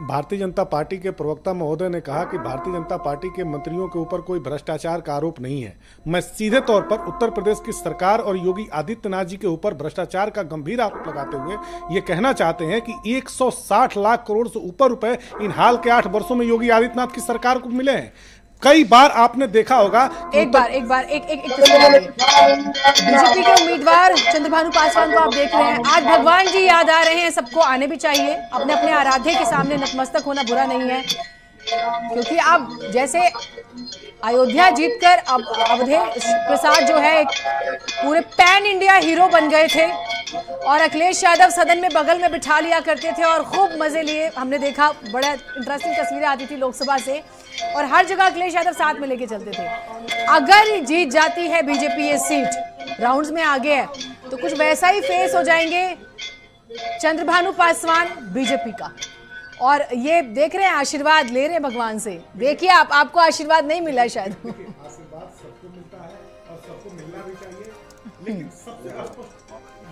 भारतीय जनता पार्टी के प्रवक्ता महोदय ने कहा कि भारतीय जनता पार्टी के मंत्रियों के ऊपर कोई भ्रष्टाचार का आरोप नहीं है। मैं सीधे तौर पर उत्तर प्रदेश की सरकार और योगी आदित्यनाथ जी के ऊपर भ्रष्टाचार का गंभीर आरोप लगाते हुए ये कहना चाहते हैं कि 160 लाख करोड़ से ऊपर रुपए इन हाल के 8 वर्षों में योगी आदित्यनाथ की सरकार को मिले हैं। कई बार आपने देखा होगा एक बीजेपी के उम्मीदवार चंद्रभानु पासवान को आप देख रहे हैं। आज भगवान जी याद आ रहे हैं, सबको आने भी चाहिए। अपने अपने आराध्य के सामने नतमस्तक होना बुरा नहीं है, क्योंकि आप जैसे अयोध्या जीतकर अब अवधेश प्रसाद जो है पूरे पैन इंडिया हीरो बन गए थे और अखिलेश यादव सदन में बगल में बिठा लिया करते थे और खूब मजे लिए। हमने देखा बड़ा इंटरेस्टिंग तस्वीरें आती थी लोकसभा से और हर जगह अखिलेश यादव साथ में लेके चलते थे। अगर जीत जाती है बीजेपी ये सीट, राउंड्स में आगे है, तो कुछ वैसा ही फेस हो जाएंगे चंद्रभानु पासवान बीजेपी का। और ये देख रहे हैं, आशीर्वाद ले रहे हैं भगवान से। देखिए आपको आशीर्वाद नहीं मिला शायद। आशीर्वाद सबको मिलता है और सबको मिलना भी चाहिए, लेकिन सबसे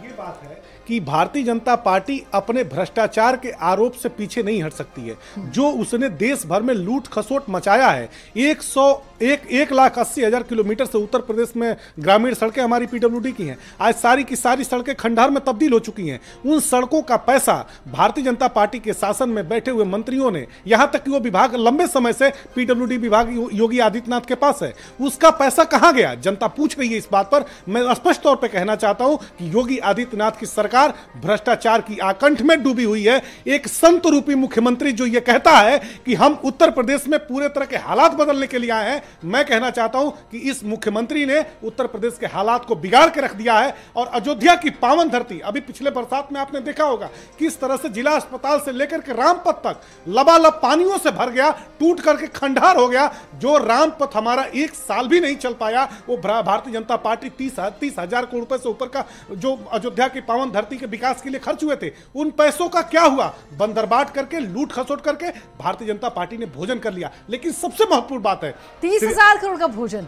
ये बात है कि भारतीय जनता पार्टी अपने भ्रष्टाचार के आरोप से पीछे नहीं हट सकती है। जो उसने देश भर में लूट खसोट मचाया है, 1,80,000 किलोमीटर से उत्तर प्रदेश में ग्रामीण सड़कें हमारी पीडब्ल्यूडी की हैं। आज सारी की सारी सड़कें खंडहर में तब्दील हो चुकी हैं। उन सड़कों का पैसा भारतीय जनता पार्टी के शासन में बैठे हुए मंत्रियों ने, यहां तक कि वो विभाग लंबे समय से पीडब्ल्यूडी विभाग योगी आदित्यनाथ के पास है, उसका पैसा कहां गया? जनता पूछ रही है इस बात पर। मैं स्पष्ट तौर पर कहना चाहता हूं कि योगी आदित्यनाथ की सरकार भ्रष्टाचार की आकंठ में डूबी हुई है। एक संत रूपी मुख्यमंत्री जो यह कहता है कि हम उत्तर प्रदेश में पूरे तरह के हालात बदलने के लिए आए हैं, मैं कहना चाहता हूं कि इस मुख्यमंत्री ने उत्तर प्रदेश के हालात को बिगाड़ के रख दिया है। और अयोध्या की पावन धरती, अभी पिछले बरसात में आपने देखा होगा किस तरह से जिला अस्पताल से लेकर के रामपथ तक लबालब पानियों से भर गया, टूट करके खंडहर हो गया। जो रामपथ हमारा 1 साल भी नहीं चल पाया, वो भारतीय जनता पार्टी 30,000 करोड़ रुपए से ऊपर का जो अयोध्या की पावन धरती के विकास के लिए खर्च हुए थे, उन पैसों का क्या हुआ? बंदरबाट करके, लूट खसोट करके भारतीय जनता पार्टी ने भोजन कर लिया। लेकिन सबसे महत्वपूर्ण बात है, 30,000 करोड़ का भोजन,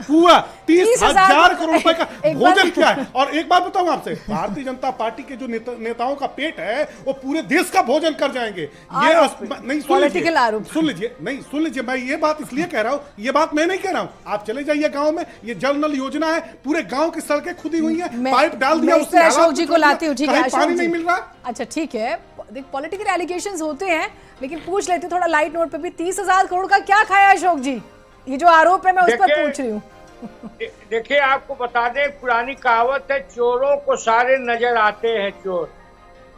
पूरा 30,000 करोड़ रुपए का भोजन किया है। और एक बात बताऊं आपसे, भारतीय जनता पार्टी के जो नेताओं का पेट है वो पूरे देश का भोजन कर जाएंगे। ये नहीं, सुन लीजिए, मैं ये बात इसलिए कह रहा हूं, ये बात मैं नहीं कह रहा हूं। आप चले जाइए गांव में, ये जल नल योजना है, पूरे गांव की सड़कें खुदी हुई हैं, पाइप डाल दिया, उससे अशोक जी को लाती हूं, ठीक है, पानी नहीं मिल रहा। अच्छा ठीक है, देख पॉलिटिकल एलिगेशंस होते हैं, लेकिन पूछ लेते थोड़ा लाइट नोट पे भी, 30,000 करोड़ का क्या खाया अशोक जी? ये जो आरोप है मैं उस पर पूछ रही हूँ। देखिए, आपको बता दें, पुरानी कहावत है, चोरों को सारे नजर आते हैं चोर,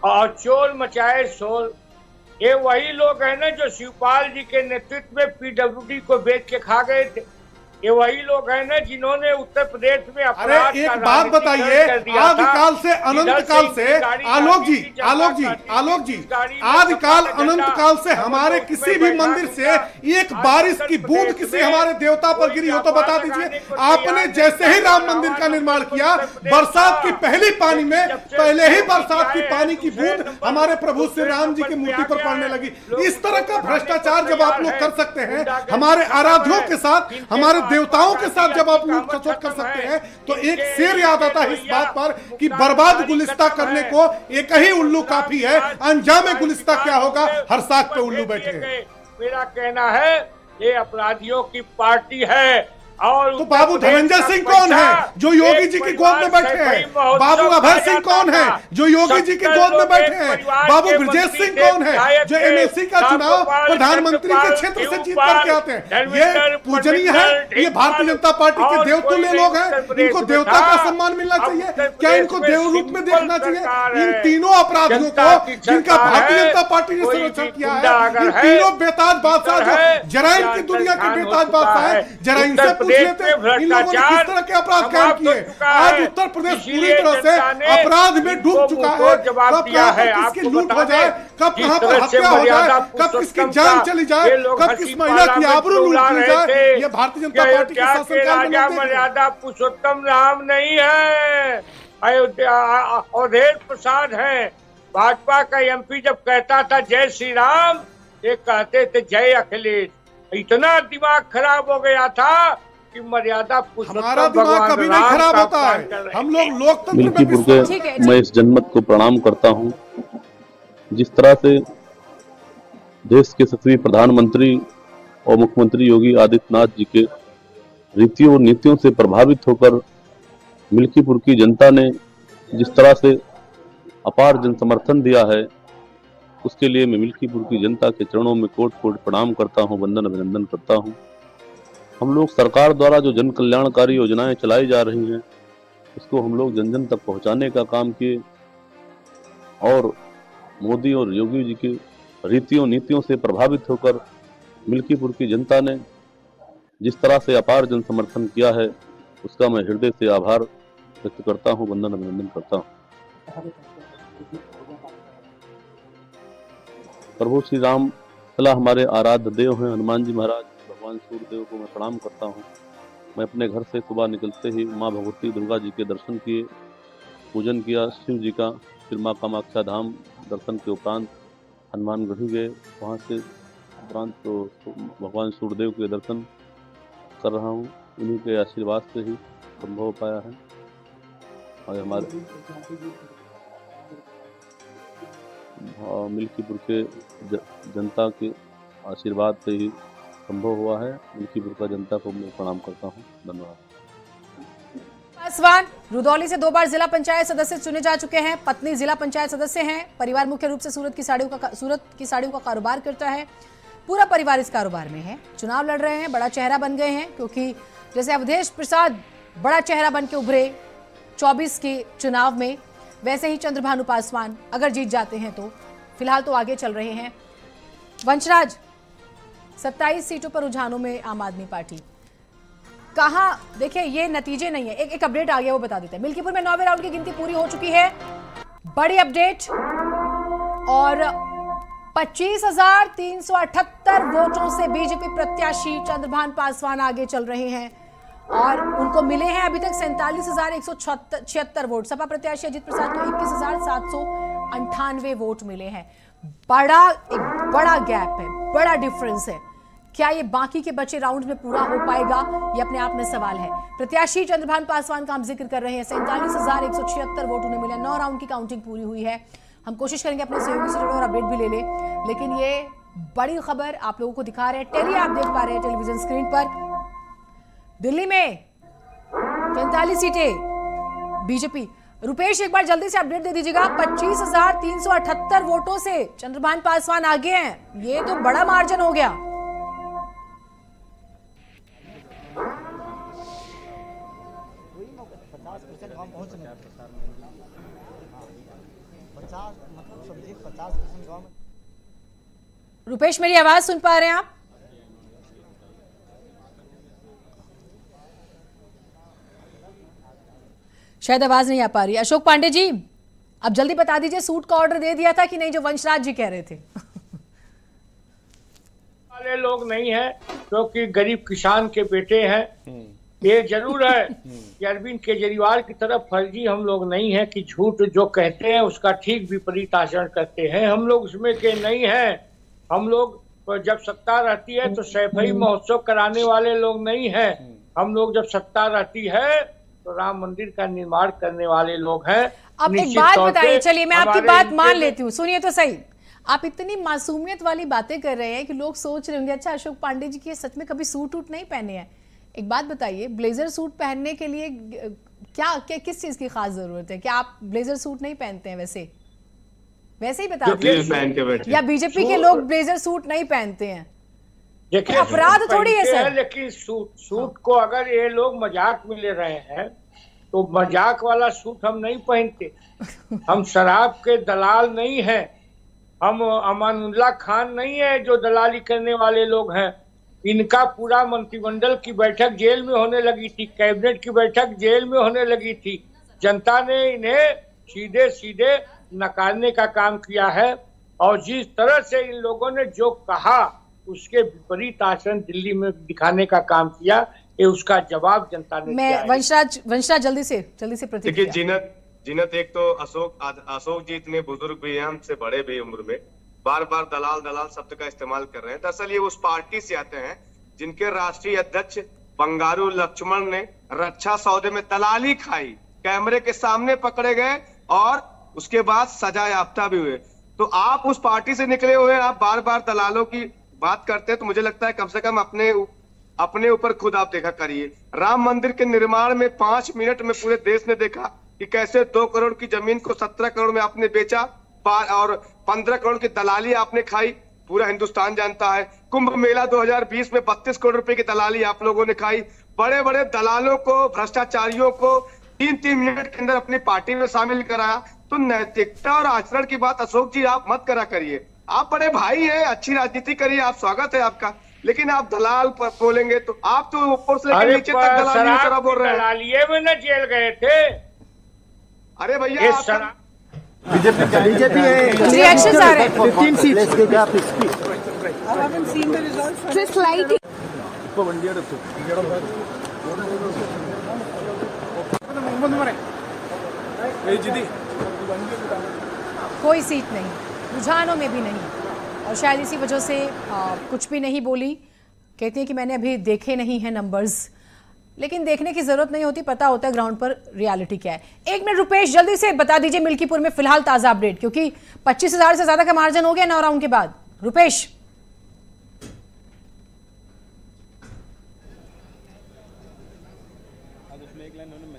और चोर मचाए शोर। ये वही लोग हैं ना जो शिवपाल जी के नेतृत्व में पीडब्ल्यूडी को बेच के खा गए थे। ये वही लोग हैं ना जिन्होंने उत्तर प्रदेश में अपराध एक बात बताइए, आदिकाल से अनंत काल से, आलोक जी, आदिकाल अनंत काल से हमारे किसी भी मंदिर से एक बारिश की बूंद किसी हमारे देवता पर गिरी हो तो बता दीजिए। आपने जैसे ही राम मंदिर का निर्माण किया, बरसात की पहली पानी में, पहले ही बरसात की पानी की बूंद हमारे प्रभु श्री राम जी की मूर्ति पर पड़ने लगी। इस तरह का भ्रष्टाचार जब आप लोग कर सकते हैं हमारे आराध्यों के साथ, हमारे देवताओं के साथ जब आप लूट खसोट कर सकते हैं, तो एक शेर याद आता है इस बात पर कि बर्बाद गुलिस्ता करने को एक ही उल्लू काफी है, अंजाम गुलिस्ता क्या होगा, हर साख पे उल्लू बैठे हैं। मेरा कहना है ये अपराधियों की पार्टी है। और तो बाबू धनंजय सिंह कौन है जो योगी जी की गोद में बैठे हैं? बाबू अभय सिंह कौन है जो योगी जी की गोद में बैठे हैं? बाबू ब्रजेश सिंह कौन है जो एमएससी का चुनाव प्रधानमंत्री के क्षेत्र से जीत करके आते हैं? ये पूजनीय है, ये भारतीय जनता पार्टी के देवतुल्य लोग हैं, इनको देवता का सम्मान मिलना चाहिए। क्या इनको देव रूप में देखना चाहिए? इन तीनों अपराधियों को जिनका भारतीय जनता पार्टी ने संरक्षण किया है, इन तीनों बेताज बादशाह जो जराइम की दुनिया के बेताज बादशाह है, जरा इनसे इन लोगों ने किस तरह के अपराध काम किए? आज उत्तर प्रदेश पूरी तरह से अपराध में डूब चुका है। कब कहां पर किसकी लूट हो जाए, कब कहां पर हत्या हो जाए, कब किसकी जान चली जाए, कब किस महिला की आबरू लूट ली जाए, ये भारतीय जनता पार्टी के शासनकाल में मर्यादा पुरुषोत्तम राम नहीं है, अवधेश प्रसाद है। भाजपा का एमपी जब कहता था जय श्री राम, ये कहते थे जय अखिलेश। इतना दिमाग खराब हो गया था कि मर्यादा हमारा दिमाग कभी नहीं खराब होता है। हम लोग लोकतंत्र में मैं इस जनमत को प्रणाम करता हूं। जिस तरह से देश के यशस्वी प्रधानमंत्री और मुख्यमंत्री योगी आदित्यनाथ जी के रीतियों और नीतियों से प्रभावित होकर मिल्कीपुर की जनता ने जिस तरह से अपार जन समर्थन दिया है, उसके लिए मैं मिल्कीपुर की जनता के चरणों में कोट कोट प्रणाम करता हूं, वंदन अभिनंदन करता हूं। हम लोग सरकार द्वारा जो जन कल्याणकारी योजनाएं चलाई जा रही हैं, उसको हम लोग जन जन तक पहुंचाने का काम किए और मोदी और योगी जी की रीतियों नीतियों से प्रभावित होकर मिल्कीपुर की जनता ने जिस तरह से अपार जन समर्थन किया है, उसका मैं हृदय से आभार व्यक्त करता हूं, वंदन अभिनंदन करता हूं। प्रभु श्री राम सला हमारे आराध्य देव हैं, हनुमान जी महाराज, भगवान सूर्यदेव को मैं प्रणाम करता हूं। मैं अपने घर से सुबह निकलते ही माँ भगवती दुर्गा जी के दर्शन किए, पूजन किया शिव जी का, फिर माँ कामाख्या धाम दर्शन के उपरांत हनुमानगढ़ी गए, वहाँ से उपरांत तो भगवान सूर्यदेव के दर्शन कर रहा हूँ। उन्हीं के आशीर्वाद से ही संभव हो पाया है और हमारे मिल्कीपुर के जनता के आशीर्वाद से ही संभव हुआ है। मिल्कीपुर का जनता को मैं प्रणाम करता हूँ। धन्यवाद। पासवान रुदौली से 2 बार जिला पंचायत सदस्य चुने जा चुके हैं। पत्नी जिला पंचायत सदस्य हैं। परिवार मुख्य रूप से सूरत की साड़ियों का कारोबार करता है। पूरा परिवार इस कारोबार में है। चुनाव लड़ रहे हैं, बड़ा चेहरा बन गए हैं, क्योंकि जैसे अवधेश प्रसाद बड़ा चेहरा बन के उभरे 24 के चुनाव में, वैसे ही चंद्रभानु पासवान अगर जीत जाते हैं तो फिलहाल तो आगे चल रहे हैं। वंशराज, 27 सीटों पर रुझानों में आम आदमी पार्टी कहां, देखिए ये नतीजे नहीं है, एक अपडेट आ गया वो बता देते हैं। मिल्कीपुर में 9वें राउंड की गिनती पूरी हो चुकी है, बड़ी अपडेट, और 25,378 वोटों से बीजेपी प्रत्याशी चंद्रभानु पासवान आगे चल रहे हैं और उनको मिले हैं अभी तक 47,176 वोट। सपा प्रत्याशी अजित प्रसाद को 21,798 वोट मिले हैं। एक बड़ा गैप है, बड़ा डिफरेंस है। क्या ये बाकी के बचे राउंड में पूरा हो पाएगा, ये अपने आप में सवाल है। प्रत्याशी चंद्रभानु पासवान का हम जिक्र कर रहे हैं, 47,176 वोट उन्हें मिले। 9 राउंड की काउंटिंग पूरी हुई है। हम कोशिश करेंगे अपने सहयोगी से जुड़े और अपडेट भी ले लें, लेकिन ये बड़ी खबर आप लोगों को दिखा रहे हैं। टेली आप देख पा रहे हैं टेलीविजन स्क्रीन पर, दिल्ली में 45 सीटें बीजेपी। रुपेश, एक बार जल्दी से अपडेट दे दीजिएगा। 25,378 वोटों से चंद्रभानु पासवान आगे हैं, ये तो बड़ा मार्जिन हो गया। रुपेश, मेरी आवाज सुन पा रहे हैं आप? शायद आवाज नहीं आ पा रही। अशोक पांडे जी, अब जल्दी बता दीजिए, सूट का ऑर्डर दे दिया था कि नहीं, जो वंशराज जी कह रहे थे? वाले लोग नहीं है, क्योंकि गरीब किसान के बेटे हैं। ये जरूर है कि अरविंद केजरीवाल की तरफ फर्जी हम लोग नहीं है कि झूठ जो कहते हैं उसका ठीक विपरीत आचरण करते हैं। हम लोग उसमें के नहीं है। हम लोग जब सत्ता रहती है तो सैफई महोत्सव कराने वाले लोग नहीं है। हम लोग जब सत्ता रहती है तो राम मंदिर का निर्माण करने वाले लोग हैं। अब एक बात बताइए, चलिए मैं आपकी बात मान लेती हूँ, सुनिए तो सही। आप इतनी मासूमियत वाली बातें कर रहे हैं कि लोग सोच रहे होंगे अच्छा अशोक पांडे जी की सच में कभी सूट वूट नहीं पहने हैं। एक बात बताइए, ब्लेजर सूट पहनने के लिए क्या किस चीज की खास जरूरत है? क्या आप ब्लेजर सूट नहीं पहनते हैं? वैसे ही बता दीजिए, या बीजेपी के लोग ब्लेजर सूट नहीं पहनते हैं? देखिए, अपराध थोड़ी है सर। लेकिन सूट को अगर ये लोग मजाक में ले रहे हैं तो मजाक वाला सूट हम नहीं पहनते। हम शराब के दलाल नहीं हैं। हम अमानुल्लाह खान नहीं है जो दलाली करने वाले लोग हैं। इनका पूरा मंत्रिमंडल की बैठक जेल में होने लगी थी, कैबिनेट की बैठक जेल में होने लगी थी। जनता ने इन्हें सीधे सीधे नकारने का काम किया है और जिस तरह से इन लोगों ने जो कहा उसके विपरीत आचरण दिल्ली में दिखाने का काम किया, ये उसका जवाब जनता ने दिया है। वंशराज जल्दी से प्रतिक्रिया। देखिए जीनत, एक तो अशोक जी इतने बुजुर्ग भी हैं, हमसे बड़े भी उम्र में, बार बार दलाल शब्द का इस्तेमाल कर रहे हैं। दरअसल ये उस पार्टी से आते हैं जिनके राष्ट्रीय अध्यक्ष बंगारू लक्ष्मण ने रक्षा सौदे में दलाली खाई, कैमरे के सामने पकड़े गए और उसके बाद सजा याफ्ता भी हुए। तो आप उस पार्टी से निकले हुए, आप बार बार दलालों की बात करते हैं, तो मुझे लगता है कम से कम अपने ऊपर खुद आप देखा करिए। राम मंदिर के निर्माण में 5 मिनट में पूरे देश ने देखा कि कैसे 2 करोड़ की जमीन को 17 करोड़ में आपने बेचा और 15 करोड़ की दलाली आपने खाई, पूरा हिंदुस्तान जानता है। कुंभ मेला 2020 में 32 करोड़ रुपए की दलाली आप लोगों ने खाई। बड़े बड़े दलालों को, भ्रष्टाचारियों को 3-3 मिनट के अंदर अपनी पार्टी में शामिल कराया। तो नैतिकता और आचरण की बात अशोक जी आप मत करा करिए। आप बड़े भाई हैं, अच्छी राजनीति करिए, आप स्वागत है आपका, लेकिन आप दलाल पर बोलेंगे तो आप तो ऊपर से लेकर नीचे तक दलाली की तरह बोल रहे हैं। दलालिये में न जेल गए थे। अरे भैया बीजेपी है, रिएक्शंस आ रहे हैं। 15 सीट्स कोई सीट नहीं, रुझानों में भी नहीं, और शायद इसी वजह से कुछ भी नहीं बोली। कहती है कि मैंने अभी देखे नहीं हैं नंबर्स, लेकिन देखने की जरूरत नहीं होती, पता होता है ग्राउंड पर रियलिटी क्या है। 1 मिनट रुपेश, जल्दी से बता दीजिए मिल्कीपुर में फिलहाल ताजा अपडेट, क्योंकि 25,000 से ज्यादा का मार्जिन हो गया 9 राउंड के बाद। रुपेश।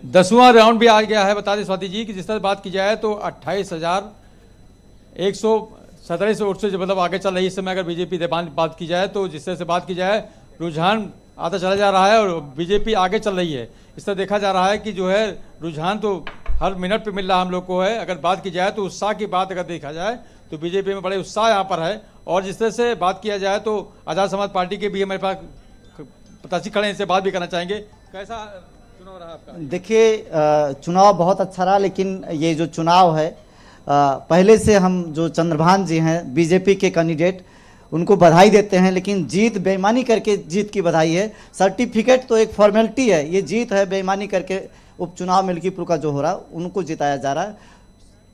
दसवां राउंड भी आ गया है। बता दें स्वाति जी कि जिस तरह बात की जाए तो 28,117 वोट से मतलब आगे चल रही है इस समय। अगर बीजेपी बात की जाए तो जिस तरह से बात की जाए रुझान आता चला जा रहा है और बीजेपी आगे चल रही है। इस तरह देखा जा रहा है कि जो है रुझान तो हर मिनट पे मिल रहा हम लोग को है। अगर बात की जाए तो उत्साह की बात अगर देखा जाए तो बीजेपी में बड़े उत्साह यहाँ पर है। और जिस तरह से बात किया जाए तो आज़ाद समाज पार्टी के भी हमारे पास प्रत्याशी खड़े हैं, इनसे बात भी करना चाहेंगे। कैसा चुनाव रहा आपका? देखिए, चुनाव बहुत अच्छा रहा, लेकिन ये जो चुनाव है पहले से हम जो चंद्रभान जी हैं बीजेपी के कैंडिडेट, उनको बधाई देते हैं, लेकिन जीत बेईमानी करके जीत की बधाई है। सर्टिफिकेट तो एक फॉर्मेलिटी है, ये जीत है बेईमानी करके। उपचुनाव मिल्कीपुर का जो हो रहा उनको जिताया जा रहा है,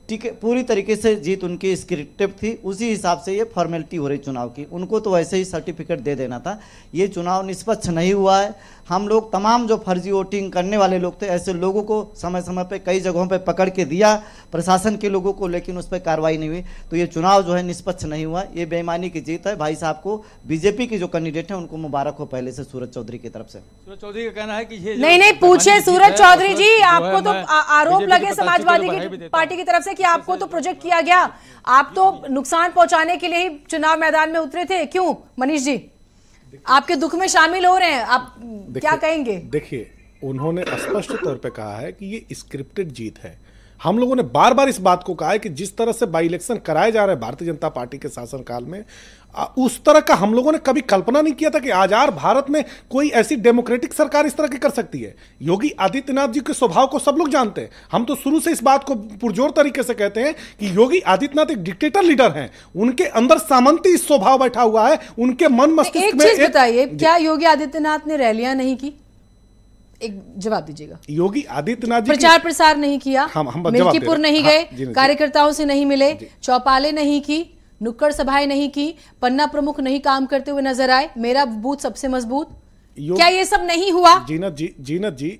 ठीक है, पूरी तरीके से जीत उनकी स्क्रिप्टेड थी, उसी हिसाब से ये फॉर्मेलिटी हो रही चुनाव की। उनको तो वैसे ही सर्टिफिकेट दे देना था। ये चुनाव निष्पक्ष नहीं हुआ है। हम लोग तमाम जो फर्जी वोटिंग करने वाले लोग थे, ऐसे लोगों को समय समय पे कई जगहों पे पकड़ के दिया प्रशासन के लोगों को, लेकिन उस पर कार्रवाई नहीं हुई। तो ये चुनाव जो है निष्पक्ष नहीं हुआ, ये बेईमानी की जीत है। भाई साहब को, बीजेपी के जो कैंडिडेट हैं उनको मुबारक हो पहले से सूरज चौधरी की तरफ से। सूरज चौधरी का कहना है कि ये नहीं पूछे सूरज चौधरी जी, आपको तो आरोप लगे समाजवादी की पार्टी की तरफ से कि आपको तो प्रोजेक्ट किया गया, आप तो नुकसान पहुंचाने के लिए ही चुनाव मैदान में उतरे थे। क्यों मनीष जी, आपके दुख में शामिल हो रहे हैं, आप क्या कहेंगे? देखिए, उन्होंने स्पष्ट तौर पे कहा है कि ये स्क्रिप्टेड जीत है। हम लोगों ने बार बार इस बात को कहा है कि जिस तरह से बाई इलेक्शन कराए जा रहे हैं भारतीय जनता पार्टी के शासनकाल में, उस तरह का हम लोगों ने कभी कल्पना नहीं किया था कि आजाद भारत में कोई ऐसी डेमोक्रेटिक सरकार इस तरह की कर सकती है। योगी आदित्यनाथ जी के स्वभाव को सब लोग जानते हैं। हम तो शुरू से इस बात को पुरजोर तरीके से कहते हैं कि योगी आदित्यनाथ एक डिक्टेटर लीडर हैं, उनके अंदर सामंती स्वभाव बैठा हुआ है, उनके मन मस्तिष्क में। एक चीज बताइए, क्या योगी आदित्यनाथ ने रैलियां नहीं की? एक जवाब दीजिएगा। योगी आदित्यनाथ जी प्रचार प्रसार नहीं किया, मिल्कीपुर नहीं गए, कार्यकर्ताओं से नहीं मिले, चौपाले नहीं की, नुक्कड़ सभाएं नहीं की, पन्ना प्रमुख नहीं काम करते हुए नजर आए, मेरा बूथ सबसे मजबूत, क्या ये सब नहीं हुआ? जीनत जी,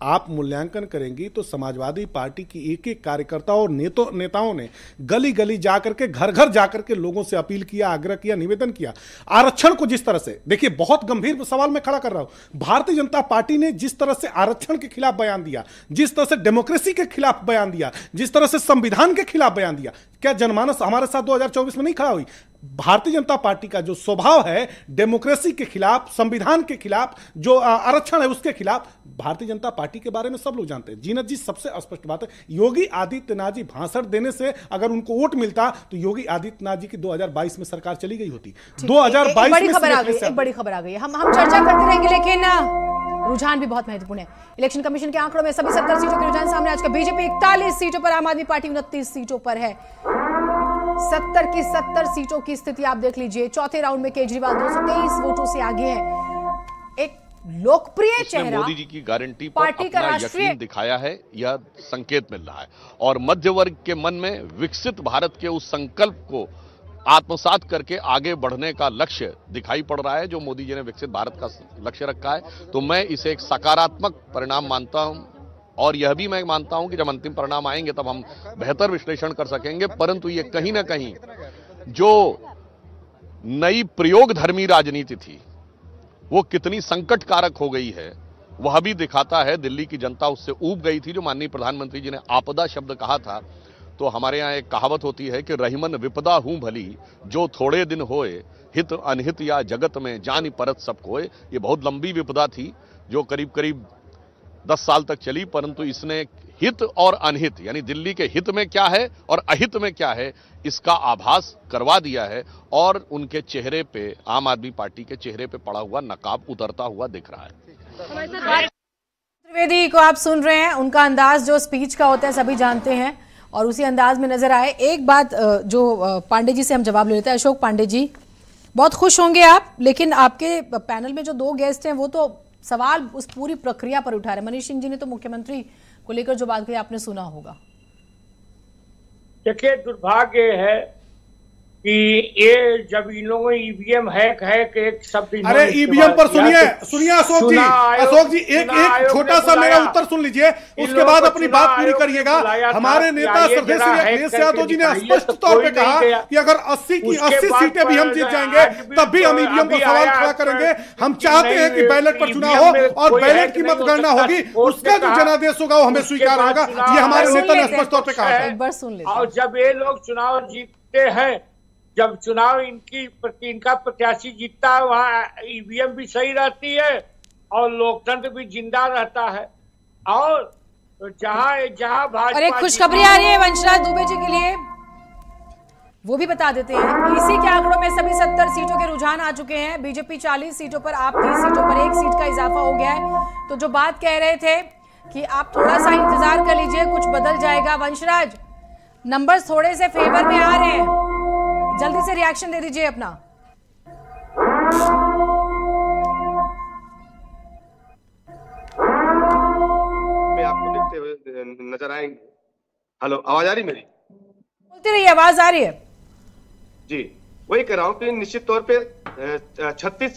आप मूल्यांकन करेंगी तो समाजवादी पार्टी की एक एक कार्यकर्ता और नेताओं ने गली गली जाकर के, घर घर जाकर के लोगों से अपील किया, आग्रह किया, निवेदन किया। आरक्षण को जिस तरह से, देखिए, बहुत गंभीर सवाल मैं खड़ा कर रहा हूं, भारतीय जनता पार्टी ने जिस तरह से आरक्षण के खिलाफ बयान दिया, जिस तरह से डेमोक्रेसी के खिलाफ बयान दिया, जिस तरह से संविधान के खिलाफ बयान दिया, क्या जनमानस हमारे साथ 2024 में नहीं खड़ा हुई? भारतीय जनता पार्टी का जो स्वभाव है डेमोक्रेसी के खिलाफ, संविधान के खिलाफ, जो आरक्षण है उसके खिलाफ, भारतीय जनता पार्टी के बारे में सब लोग जानते हैं। जीनत जी, सबसे स्पष्ट बात है, योगी आदित्यनाथ जी भाषण देने से अगर उनको वोट मिलता तो योगी आदित्यनाथ जी की 2022 में सरकार चली गई होती। 2022 में बड़ी खबर आ गई, एक बड़ी खबर आ गई। हम चर्चा करते रहेंगे, लेकिन रुझान भी बहुत महत्वपूर्ण है। इलेक्शन कमीशन के आंकड़ों में सभी 70 सीटों के रुझान सामने। आज का बीजेपी 41 सीटों पर, आम आदमी पार्टी 29 सीटों पर है। 70 की 70 सीटों की स्थिति आप देख लीजिए। चौथे राउंड में केजरीवाल 223 वोटों से आगे हैं। एक लोकप्रिय चेहरा, मोदी जी की गारंटी पर पार्टी का अपना राष्ट्रीय यकीन दिखाया है, यह संकेत मिल रहा है और मध्य वर्ग के मन में विकसित भारत के उस संकल्प को आत्मसात करके आगे बढ़ने का लक्ष्य दिखाई पड़ रहा है, जो मोदी जी ने विकसित भारत का लक्ष्य रखा है। तो मैं इसे एक सकारात्मक परिणाम मानता हूं और यह भी मैं मानता हूं कि जब अंतिम परिणाम आएंगे तब हम बेहतर विश्लेषण कर सकेंगे, परंतु ये कहीं ना कहीं जो नई प्रयोगधर्मी राजनीति थी वो कितनी संकट कारक हो गई है वह भी दिखाता है। दिल्ली की जनता उससे ऊब गई थी। जो माननीय प्रधानमंत्री जी ने आपदा शब्द कहा था, तो हमारे यहाँ एक कहावत होती है कि रहीमन विपदा हूं भली जो थोड़े दिन होए, हित अनहित या जगत में जानी परत सब कोय। ये बहुत लंबी विपदा थी जो करीब करीब 10 साल तक चली, परंतु इसने हित और अनहित यानी दिल्ली के हित में क्या है और अहित में क्या है इसका आभास करवा दिया है, और उनके चेहरे पे, आम आदमी पार्टी के चेहरे पे पड़ा हुआ नकाब उतरता हुआ दिख रहा है। त्रिवेदी को आप सुन रहे हैं, उनका अंदाज जो स्पीच का होता है सभी जानते हैं और उसी अंदाज में नजर आए। एक बात जो पांडे जी से हम जवाब ले लेते हैं। अशोक पांडे जी, बहुत खुश होंगे आप, लेकिन आपके पैनल में जो 2 गेस्ट हैं वो तो सवाल उस पूरी प्रक्रिया पर उठा रहे हैं। मनीष सिंह जी ने तो मुख्यमंत्री को लेकर जो बात कही आपने सुना होगा। देखिए, दुर्भाग्य है कि ये जब इन लोगों ने ईवीएम हैक एक शब्द, अरे ईवीएम पर सुनिए अशोक जी एक छोटा सा मेरा उत्तर सुन लीजिए, उसके बाद अपनी बात पूरी करिएगा। हमारे नेता श्रद्धेय अखिलेश यादव जी ने स्पष्ट तौर पे कहा कि अगर 80 की 80 सीटें भी हम जीत जाएंगे तब भी हम ईवीएम पर सवाल खड़ा करेंगे। हम चाहते हैं कि बैलेट पर चुनाव हो और बैलेट की मतगणना होगी, उसका जो जनादेश होगा वो हमें स्वीकार होगा। ये हमारे नेता ने स्पष्ट तौर पर कहा। एक बार सुन लीजिए। और जब ये लोग चुनाव जीतते हैं, जब चुनाव इनका प्रत्याशी जीतता है, वहाँ ईवीएम भी सही रहती है और लोकतंत्र भी जिंदा रहता है। और जहाँ भाजपा, और एक खुशखबरी आ रही है वंशराज दुबे जी के लिए, वो भी बता देते हैं। इसी के आंकड़ों में सभी 70 सीटों के रुझान आ चुके हैं। बीजेपी 40 सीटों पर, आप 30 सीटों पर 1 सीट का इजाफा हो गया है। तो जो बात कह रहे थे कि आप थोड़ा सा इंतजार कर लीजिए, कुछ बदल जाएगा। वंशराज, नंबर्स थोड़े से फेवर में आ रहे हैं, जल्दी से रिएक्शन दे दीजिए अपना। मैं आपको देखते हुए नजर आएंगे। हेलो, आवाज आ रही मेरी? बोलती रहिए, आवाज आ रही है जी। वही कह रहा हूँ कि निश्चित तौर पे 36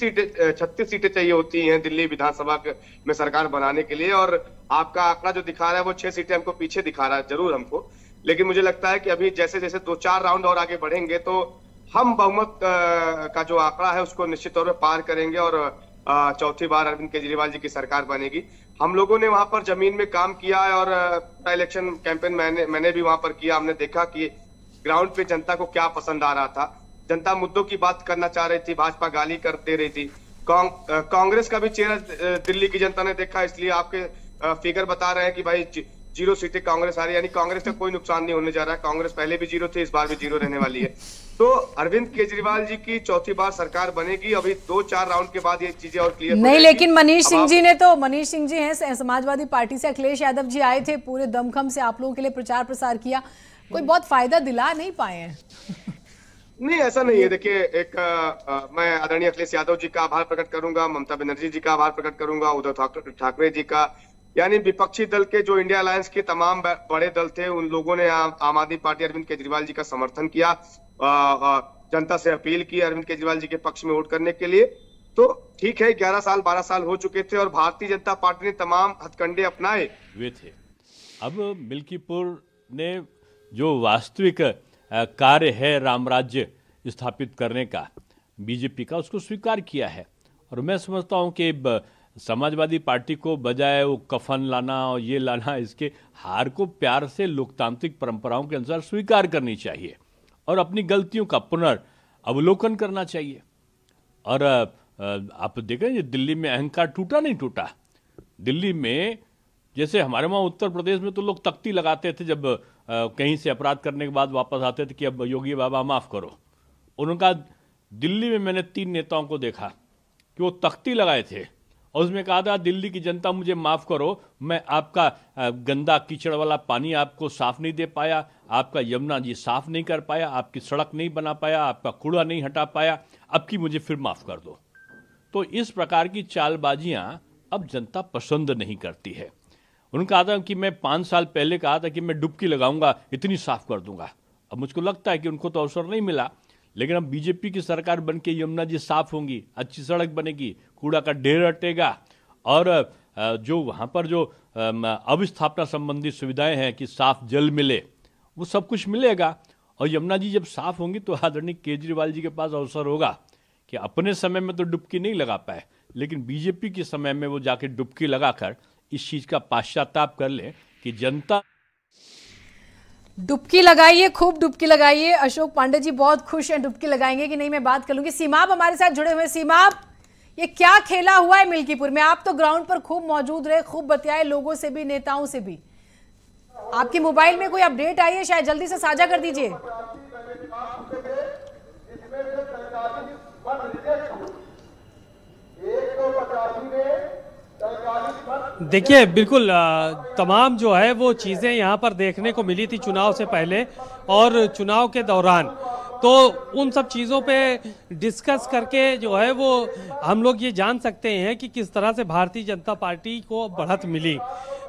सीटें चाहिए होती हैं दिल्ली विधानसभा में सरकार बनाने के लिए, और आपका आंकड़ा जो दिखा रहा है वो 6 सीटें हमको पीछे दिखा रहा है जरूर हमको, लेकिन मुझे लगता है कि अभी जैसे जैसे 2-4 राउंड और आगे बढ़ेंगे तो हम बहुमत का जो आंकड़ा है उसको निश्चित तौर पर पार करेंगे और चौथी बार अरविंद केजरीवाल जी की सरकार बनेगी। हम लोगों ने वहां पर जमीन में काम किया है और इलेक्शन कैंपेन मैंने भी वहां पर किया। हमने देखा कि ग्राउंड पे जनता को क्या पसंद आ रहा था। जनता मुद्दों की बात करना चाह रही थी, भाजपा गाली कर दे रही थी। कांग्रेस का भी चेहरा दिल्ली की जनता ने देखा, इसलिए आपके फिगर बता रहे हैं कि भाई 0 सीटें कांग्रेस आ रही है, यानी कांग्रेस का कोई नुकसान नहीं होने जा रहा है। कांग्रेस पहले भी 0 थे, इस बार भी 0 रहने वाली है। तो अरविंद केजरीवाल जी की चौथी बार सरकार बनेगी। अभी 2-4 राउंड के बाद ये चीजें और क्लियर नहीं, लेकिन मनीष सिंह जी हैं समाजवादी पार्टी से, अखिलेश यादव जी आए थे, पूरे दमखम से आप लोगों के लिए प्रचार प्रसार किया, कोई बहुत फायदा दिला नहीं पाए हैं। नहीं, ऐसा नहीं है। देखिए, मैं आदरणीय अखिलेश यादव जी का आभार प्रकट करूंगा, ममता बनर्जी जी का आभार प्रकट करूंगा, उद्धव ठाकरे जी का, यानी विपक्षी दल के जो इंडिया अलायंस के तमाम बड़े दल थे उन लोगों ने आम आदमी पार्टी अरविंद केजरीवाल जी का समर्थन किया, जनता से अपील की अरविंद केजरीवाल जी के पक्ष में वोट करने के लिए। तो ठीक है, 11 साल 12 साल हो चुके थे और भारतीय जनता पार्टी ने तमाम हथकंडे अपनाए हुए थे। अब मिल्कीपुर ने जो वास्तविक कार्य है राम राज्य स्थापित करने का बीजेपी का, उसको स्वीकार किया है। और मैं समझता हूं कि समाजवादी पार्टी को बजाय वो कफन लाना और ये लाना, इसके हार को प्यार से लोकतांत्रिक परंपराओं के अनुसार स्वीकार करनी चाहिए और अपनी गलतियों का पुनर्अवलोकन करना चाहिए। और आप देखें, दिल्ली में अहंकार टूटा नहीं टूटा। दिल्ली में जैसे हमारे वहाँ उत्तर प्रदेश में तो लोग तख्ती लगाते थे जब कहीं से अपराध करने के बाद वापस आते थे कि अब योगी बाबा माफ़ करो। उनका दिल्ली में मैंने 3 नेताओं को देखा कि वो तख्ती लगाए थे और उसमें कहा था, दिल्ली की जनता मुझे माफ़ करो, मैं आपका गंदा कीचड़ वाला पानी आपको साफ नहीं दे पाया, आपका यमुना जी साफ नहीं कर पाया, आपकी सड़क नहीं बना पाया, आपका कूड़ा नहीं हटा पाया, अब की मुझे फिर माफ़ कर दो। तो इस प्रकार की चालबाजियां अब जनता पसंद नहीं करती है। उनका कहा था कि मैं 5 साल पहले कहा था कि मैं डुबकी लगाऊंगा, इतनी साफ कर दूंगा। अब मुझको लगता है कि उनको तो अवसर नहीं मिला, लेकिन अब बीजेपी की सरकार बनके यमुना जी साफ होंगी, अच्छी सड़क बनेगी, कूड़ा का ढेर हटेगा और जो वहाँ पर जो अवस्थापना संबंधी सुविधाएं हैं कि साफ जल मिले, वो सब कुछ मिलेगा। और यमुना जी जब साफ होंगी तो आदरणीय केजरीवाल जी के पास अवसर होगा कि अपने समय में तो डुबकी नहीं लगा पाए, लेकिन बीजेपी के समय में वो जाके डुबकी लगाकर इस चीज का पश्चाताप कर ले कि जनता। डुबकी लगाइए, खूब डुबकी लगाइए। अशोक पांडे जी बहुत खुश हैं, डुबकी लगाएंगे कि नहीं मैं बात कर लूंगी। सीमाब हमारे साथ जुड़े हुए। सीमाब, ये क्या खेला हुआ है मिल्कीपुर में? आप तो ग्राउंड पर खूब मौजूद रहे, खूब बतियाए लोगों से भी, नेताओं से भी। आपके मोबाइल में कोई अपडेट आई है? शायद जल्दी से साझा कर दीजिए। देखिए, बिल्कुल तमाम जो है वो चीज़ें यहाँ पर देखने को मिली थी चुनाव से पहले और चुनाव के दौरान। तो उन सब चीज़ों पे डिस्कस करके जो है वो हम लोग ये जान सकते हैं कि किस तरह से भारतीय जनता पार्टी को बढ़त मिली।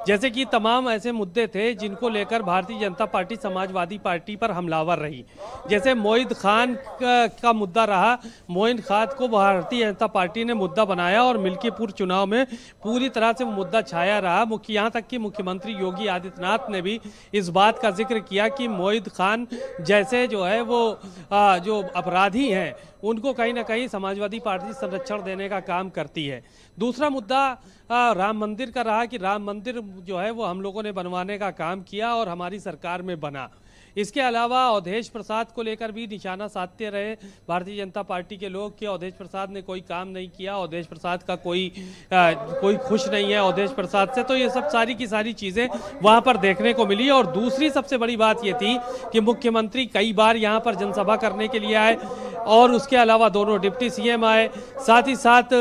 जैसे कि तमाम ऐसे मुद्दे थे जिनको लेकर भारतीय जनता पार्टी समाजवादी पार्टी पर हमलावर रही। जैसे मोहित खान का मुद्दा रहा। मोहित खान को भारतीय जनता पार्टी ने मुद्दा बनाया और मिल्कीपुर चुनाव में पूरी तरह से मुद्दा छाया रहा। यहाँ तक कि मुख्यमंत्री योगी आदित्यनाथ ने भी इस बात का जिक्र किया कि मोहित खान जैसे जो है वो जो अपराधी हैं उनको कहीं ना कहीं समाजवादी पार्टी संरक्षण देने का काम करती है। दूसरा मुद्दा राम मंदिर का रहा कि राम मंदिर जो है वो हम लोगों ने बनवाने का काम किया और हमारी सरकार में बना। इसके अलावा अवधेश प्रसाद को लेकर भी निशाना साधते रहे भारतीय जनता पार्टी के लोग कि अवधेश प्रसाद ने कोई काम नहीं किया, अवधेश प्रसाद का कोई खुश नहीं है अवधेश प्रसाद से। तो ये सब सारी की सारी चीज़ें वहाँ पर देखने को मिली। और दूसरी सबसे बड़ी बात ये थी कि मुख्यमंत्री कई बार यहाँ पर जनसभा करने के लिए आए और उसके अलावा दोनों डिप्टी सीएम आए, साथ ही साथ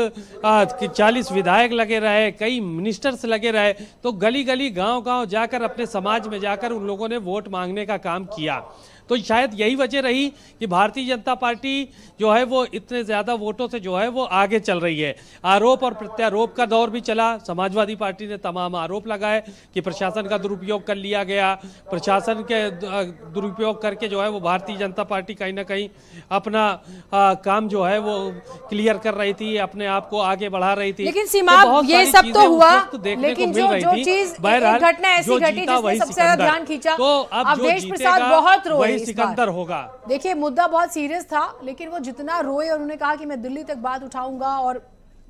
40 विधायक लगे रहे, कई मिनिस्टर्स लगे रहे। तो गली गली गांव-गांव जाकर अपने समाज में जाकर उन लोगों ने वोट मांगने का काम किया। तो शायद यही वजह रही कि भारतीय जनता पार्टी जो है वो इतने ज़्यादा वोटों से जो है वो आगे चल रही है। आरोप और प्रत्यारोप का दौर भी चला। समाजवादी पार्टी ने तमाम आरोप लगाए कि प्रशासन का दुरुपयोग कर लिया गया, प्रशासन के दुरुपयोग करके जो है वो भारतीय जनता पार्टी कहीं ना कहीं अपना काम जो है वो क्लियर कर रही थी, अपने आप को आगे बढ़ा रही थी। लेकिन सीमा तो ये सब तो हुआ, लेकिन जो चीज घटना ऐसी घटी जिसने सबसे ज्यादा ध्यान खींचा, तो अब अवधेश प्रसाद बहुत रोए, सिकंदर होगा। देखिए मुद्दा बहुत सीरियस था, लेकिन वो जितना रोए और उन्होंने कहा कि मैं दिल्ली तक बात उठाऊंगा और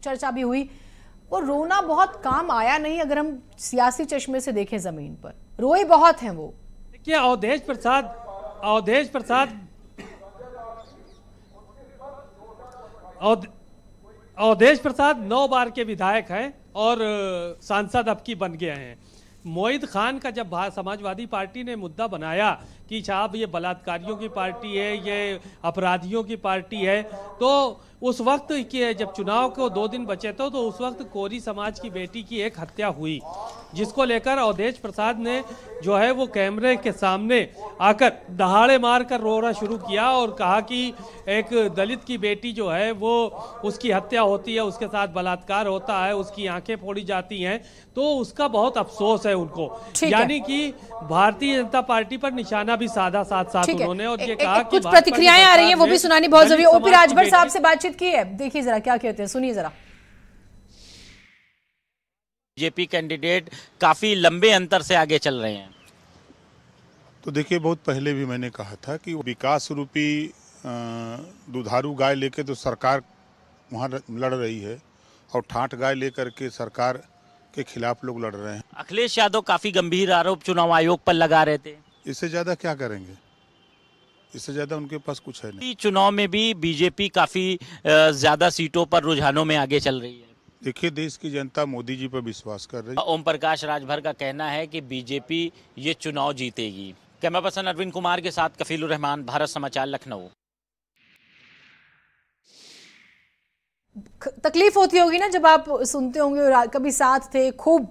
चर्चा भी हुई, वो रोना बहुत काम आया नहीं। अगर हम सियासी चश्मे से देखें जमीन पर, रोए बहुत हैं वो। देखिए अवधेश प्रसाद 9 बार के विधायक हैं और सांसद अब की बन गए हैं। मोहित खान का जब समाजवादी पार्टी ने मुद्दा बनाया कि साहब ये बलात्कारियों की पार्टी है, ये अपराधियों की पार्टी है, तो उस वक्त के जब चुनाव को 2 दिन बचे थे तो उस वक्त कोरी समाज की बेटी की एक हत्या हुई, जिसको लेकर अवधेश प्रसाद ने जो है वो कैमरे के सामने आकर दहाड़े मार कर रोना शुरू किया और कहा कि एक दलित की बेटी जो है वो उसकी हत्या होती है, उसके साथ बलात्कार होता है, उसकी आंखें फोड़ी जाती हैं, तो उसका बहुत अफसोस है उनको। यानी कि भारतीय जनता पार्टी पर निशाना भी साधा साथ उन्होंने और ये कहा कि कुछ प्रतिक्रियाएं आ रही हैं, वो भी सुनानी बहुत जरूरी है। ओपी राजभर साहब से बातचीत की है, देखिए जरा क्या कहते हैं, सुनिए जरा। बीजेपी कैंडिडेट काफी लंबे अंतर से आगे चल रहे हैं। तो देखिए, बहुत पहले भी मैंने कहा था कि विकास रूपी दुधारू गाय लेके तो सरकार वहाँ लड़ रही है और ठाठ गाय लेकर के सरकार के खिलाफ लोग लड़ रहे हैं। अखिलेश यादव काफी गंभीर आरोप चुनाव आयोग पर लगा रहे थे। इससे ज्यादा क्या करेंगे, इससे ज्यादा उनके पास कुछ है नहीं। चुनाव में भी बीजेपी काफी ज्यादा सीटों पर रुझानों में आगे चल रही है। देखिए, देश की जनता मोदी जी पर विश्वास कर रही है। ओम प्रकाश राजभर का कहना है कि बीजेपी ये चुनाव जीतेगी। कैमरा पर्सन अरविंद कुमार के साथ कफीलुर रहमान, भारत समाचार, लखनऊ। तकलीफ होती होगी ना जब आप सुनते होंगे, कभी साथ थे खूब,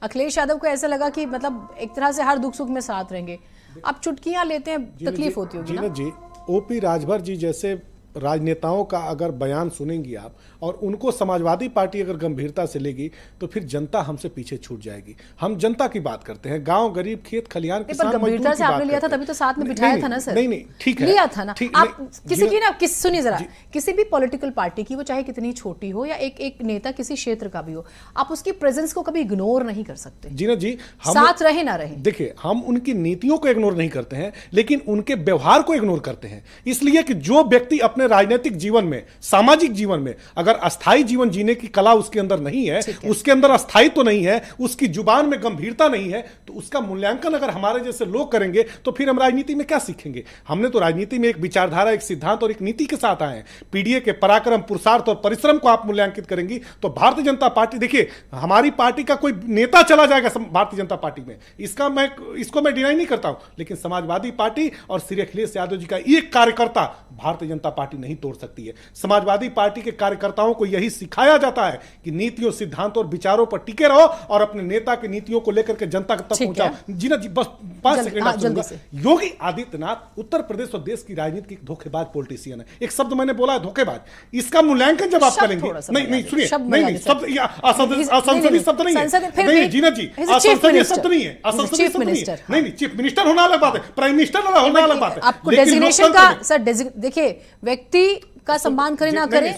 अखिलेश यादव को ऐसा लगा कि मतलब एक तरह से हर दुख सुख में साथ रहेंगे, अब चुटकियां लेते हैं, तकलीफ होती होगी ना। जी, ओपी राजभर जी जैसे राजनेताओं का अगर बयान सुनेंगी आप और उनको समाजवादी पार्टी अगर गंभीरता से लेगी तो फिर जनता हमसे पीछे छूट जाएगी। हम जनता की बात करते हैं, गांव गरीब खेत खलियान किसान गंभीरता से आपने लिया था तभी तो साथ में बिठाया था ना सर। नहीं ठीक है, लिया था ना आप किसी की ना सुनिए जरा, किसी भी पॉलिटिकल पार्टी की वो चाहे कितनी छोटी हो या एक नेता किसी क्षेत्र का भी हो, आप उसकी प्रेजेंस को कभी इग्नोर नहीं कर सकते। जी ना जी, साथ रहे ना रहे। देखिए हम उनकी नीतियों को इग्नोर नहीं करते हैं लेकिन उनके व्यवहार को इग्नोर करते हैं, इसलिए कि जो व्यक्ति अपने राजनीतिक जीवन में, सामाजिक जीवन में अगर अस्थायी जीवन जीने की कला उसके अंदर नहीं है, उसके अंदर अस्थायित्व तो नहीं है, उसकी जुबान में गंभीरता नहीं है, तो उसका मूल्यांकन अगर हमारे जैसे लोग करेंगे तो फिर हम राजनीति में क्या सीखेंगे। हमने तो राजनीति में एक विचारधारा, एक सिद्धांत और एक नीति के साथ आए हैं। पीडीए के पराक्रम, पुरुषार्थ और परिश्रम को आप मूल्यांकित करेंगी तो भारतीय जनता पार्टी, देखिए हमारी पार्टी का कोई नेता चला जाएगा भारतीय जनता पार्टी में, इसको मैं डिनाई नहीं करता हूं, लेकिन समाजवादी पार्टी और श्री अखिलेश यादव जी का एक कार्यकर्ता भारतीय जनता पार्टी नहीं तोड़ सकती है। समाजवादी पार्टी के कार्यकर्ताओं को यही सिखाया जाता है कि नीतियों, सिद्धांतों और विचारों पर टिके रहो और अपने नेता की नीतियों को लेकर के जनता तक पहुंचाओ। जी ना जी, बस 5 सेकंड। योगी आदित्यनाथ उत्तर प्रदेश और देश की राजनीति की धोखेबाज पॉलिटिशियन है। एक शब्द मैंने बोला है, धोखेबाज। इसका मूल्यांकन जब आप करेंगे, नहीं सुनिए, नहीं शब्द असंसदीय शब्द नहीं है, नहीं जीना जी, असंसदीय शब्द नहीं है, असंसदीय शब्द नहीं है। नहीं, चीफ मिनिस्टर होना अलग बात है, प्राइम मिनिस्टर होना अलग बात है। आपको डेजिग्नेशन का सर, देखिए व्यक्ति का सम्मान करें ना करें,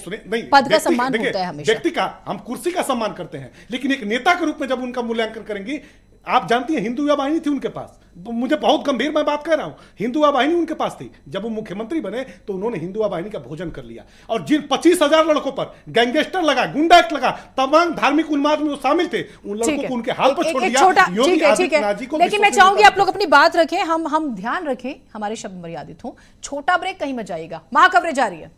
पद का सम्मान होता है हमेशा। व्यक्ति का, हम कुर्सी का सम्मान करते हैं, लेकिन एक नेता के रूप में जब उनका मूल्यांकन करेंगे, आप जानती हैं हिंदू वाहिनी थी उनके पास, मुझे बहुत गंभीर मैं बात कह रहा हूं, हिंदू वाहिनी उनके पास थी। जब वो मुख्यमंत्री बने तो उन्होंने हिंदू वाहिनी का भोजन कर लिया और जिन 25,000 लड़कों पर गैंगस्टर लगा, गुंडा एक्ट लगा, तमाम धार्मिक उन्माद में वो शामिल थे, उन लड़कों को उनके हाल पर छोड़ दिया। योगी आदित्यनाथ जी को, लेकिन मैं चाहूंगी आप लोग अपनी बात रखें, हम ध्यान रखें, हमारे शब्द मर्यादित हों। छोटा ब्रेक, कहीं मत जाइएगा, महाखबरें जारी है।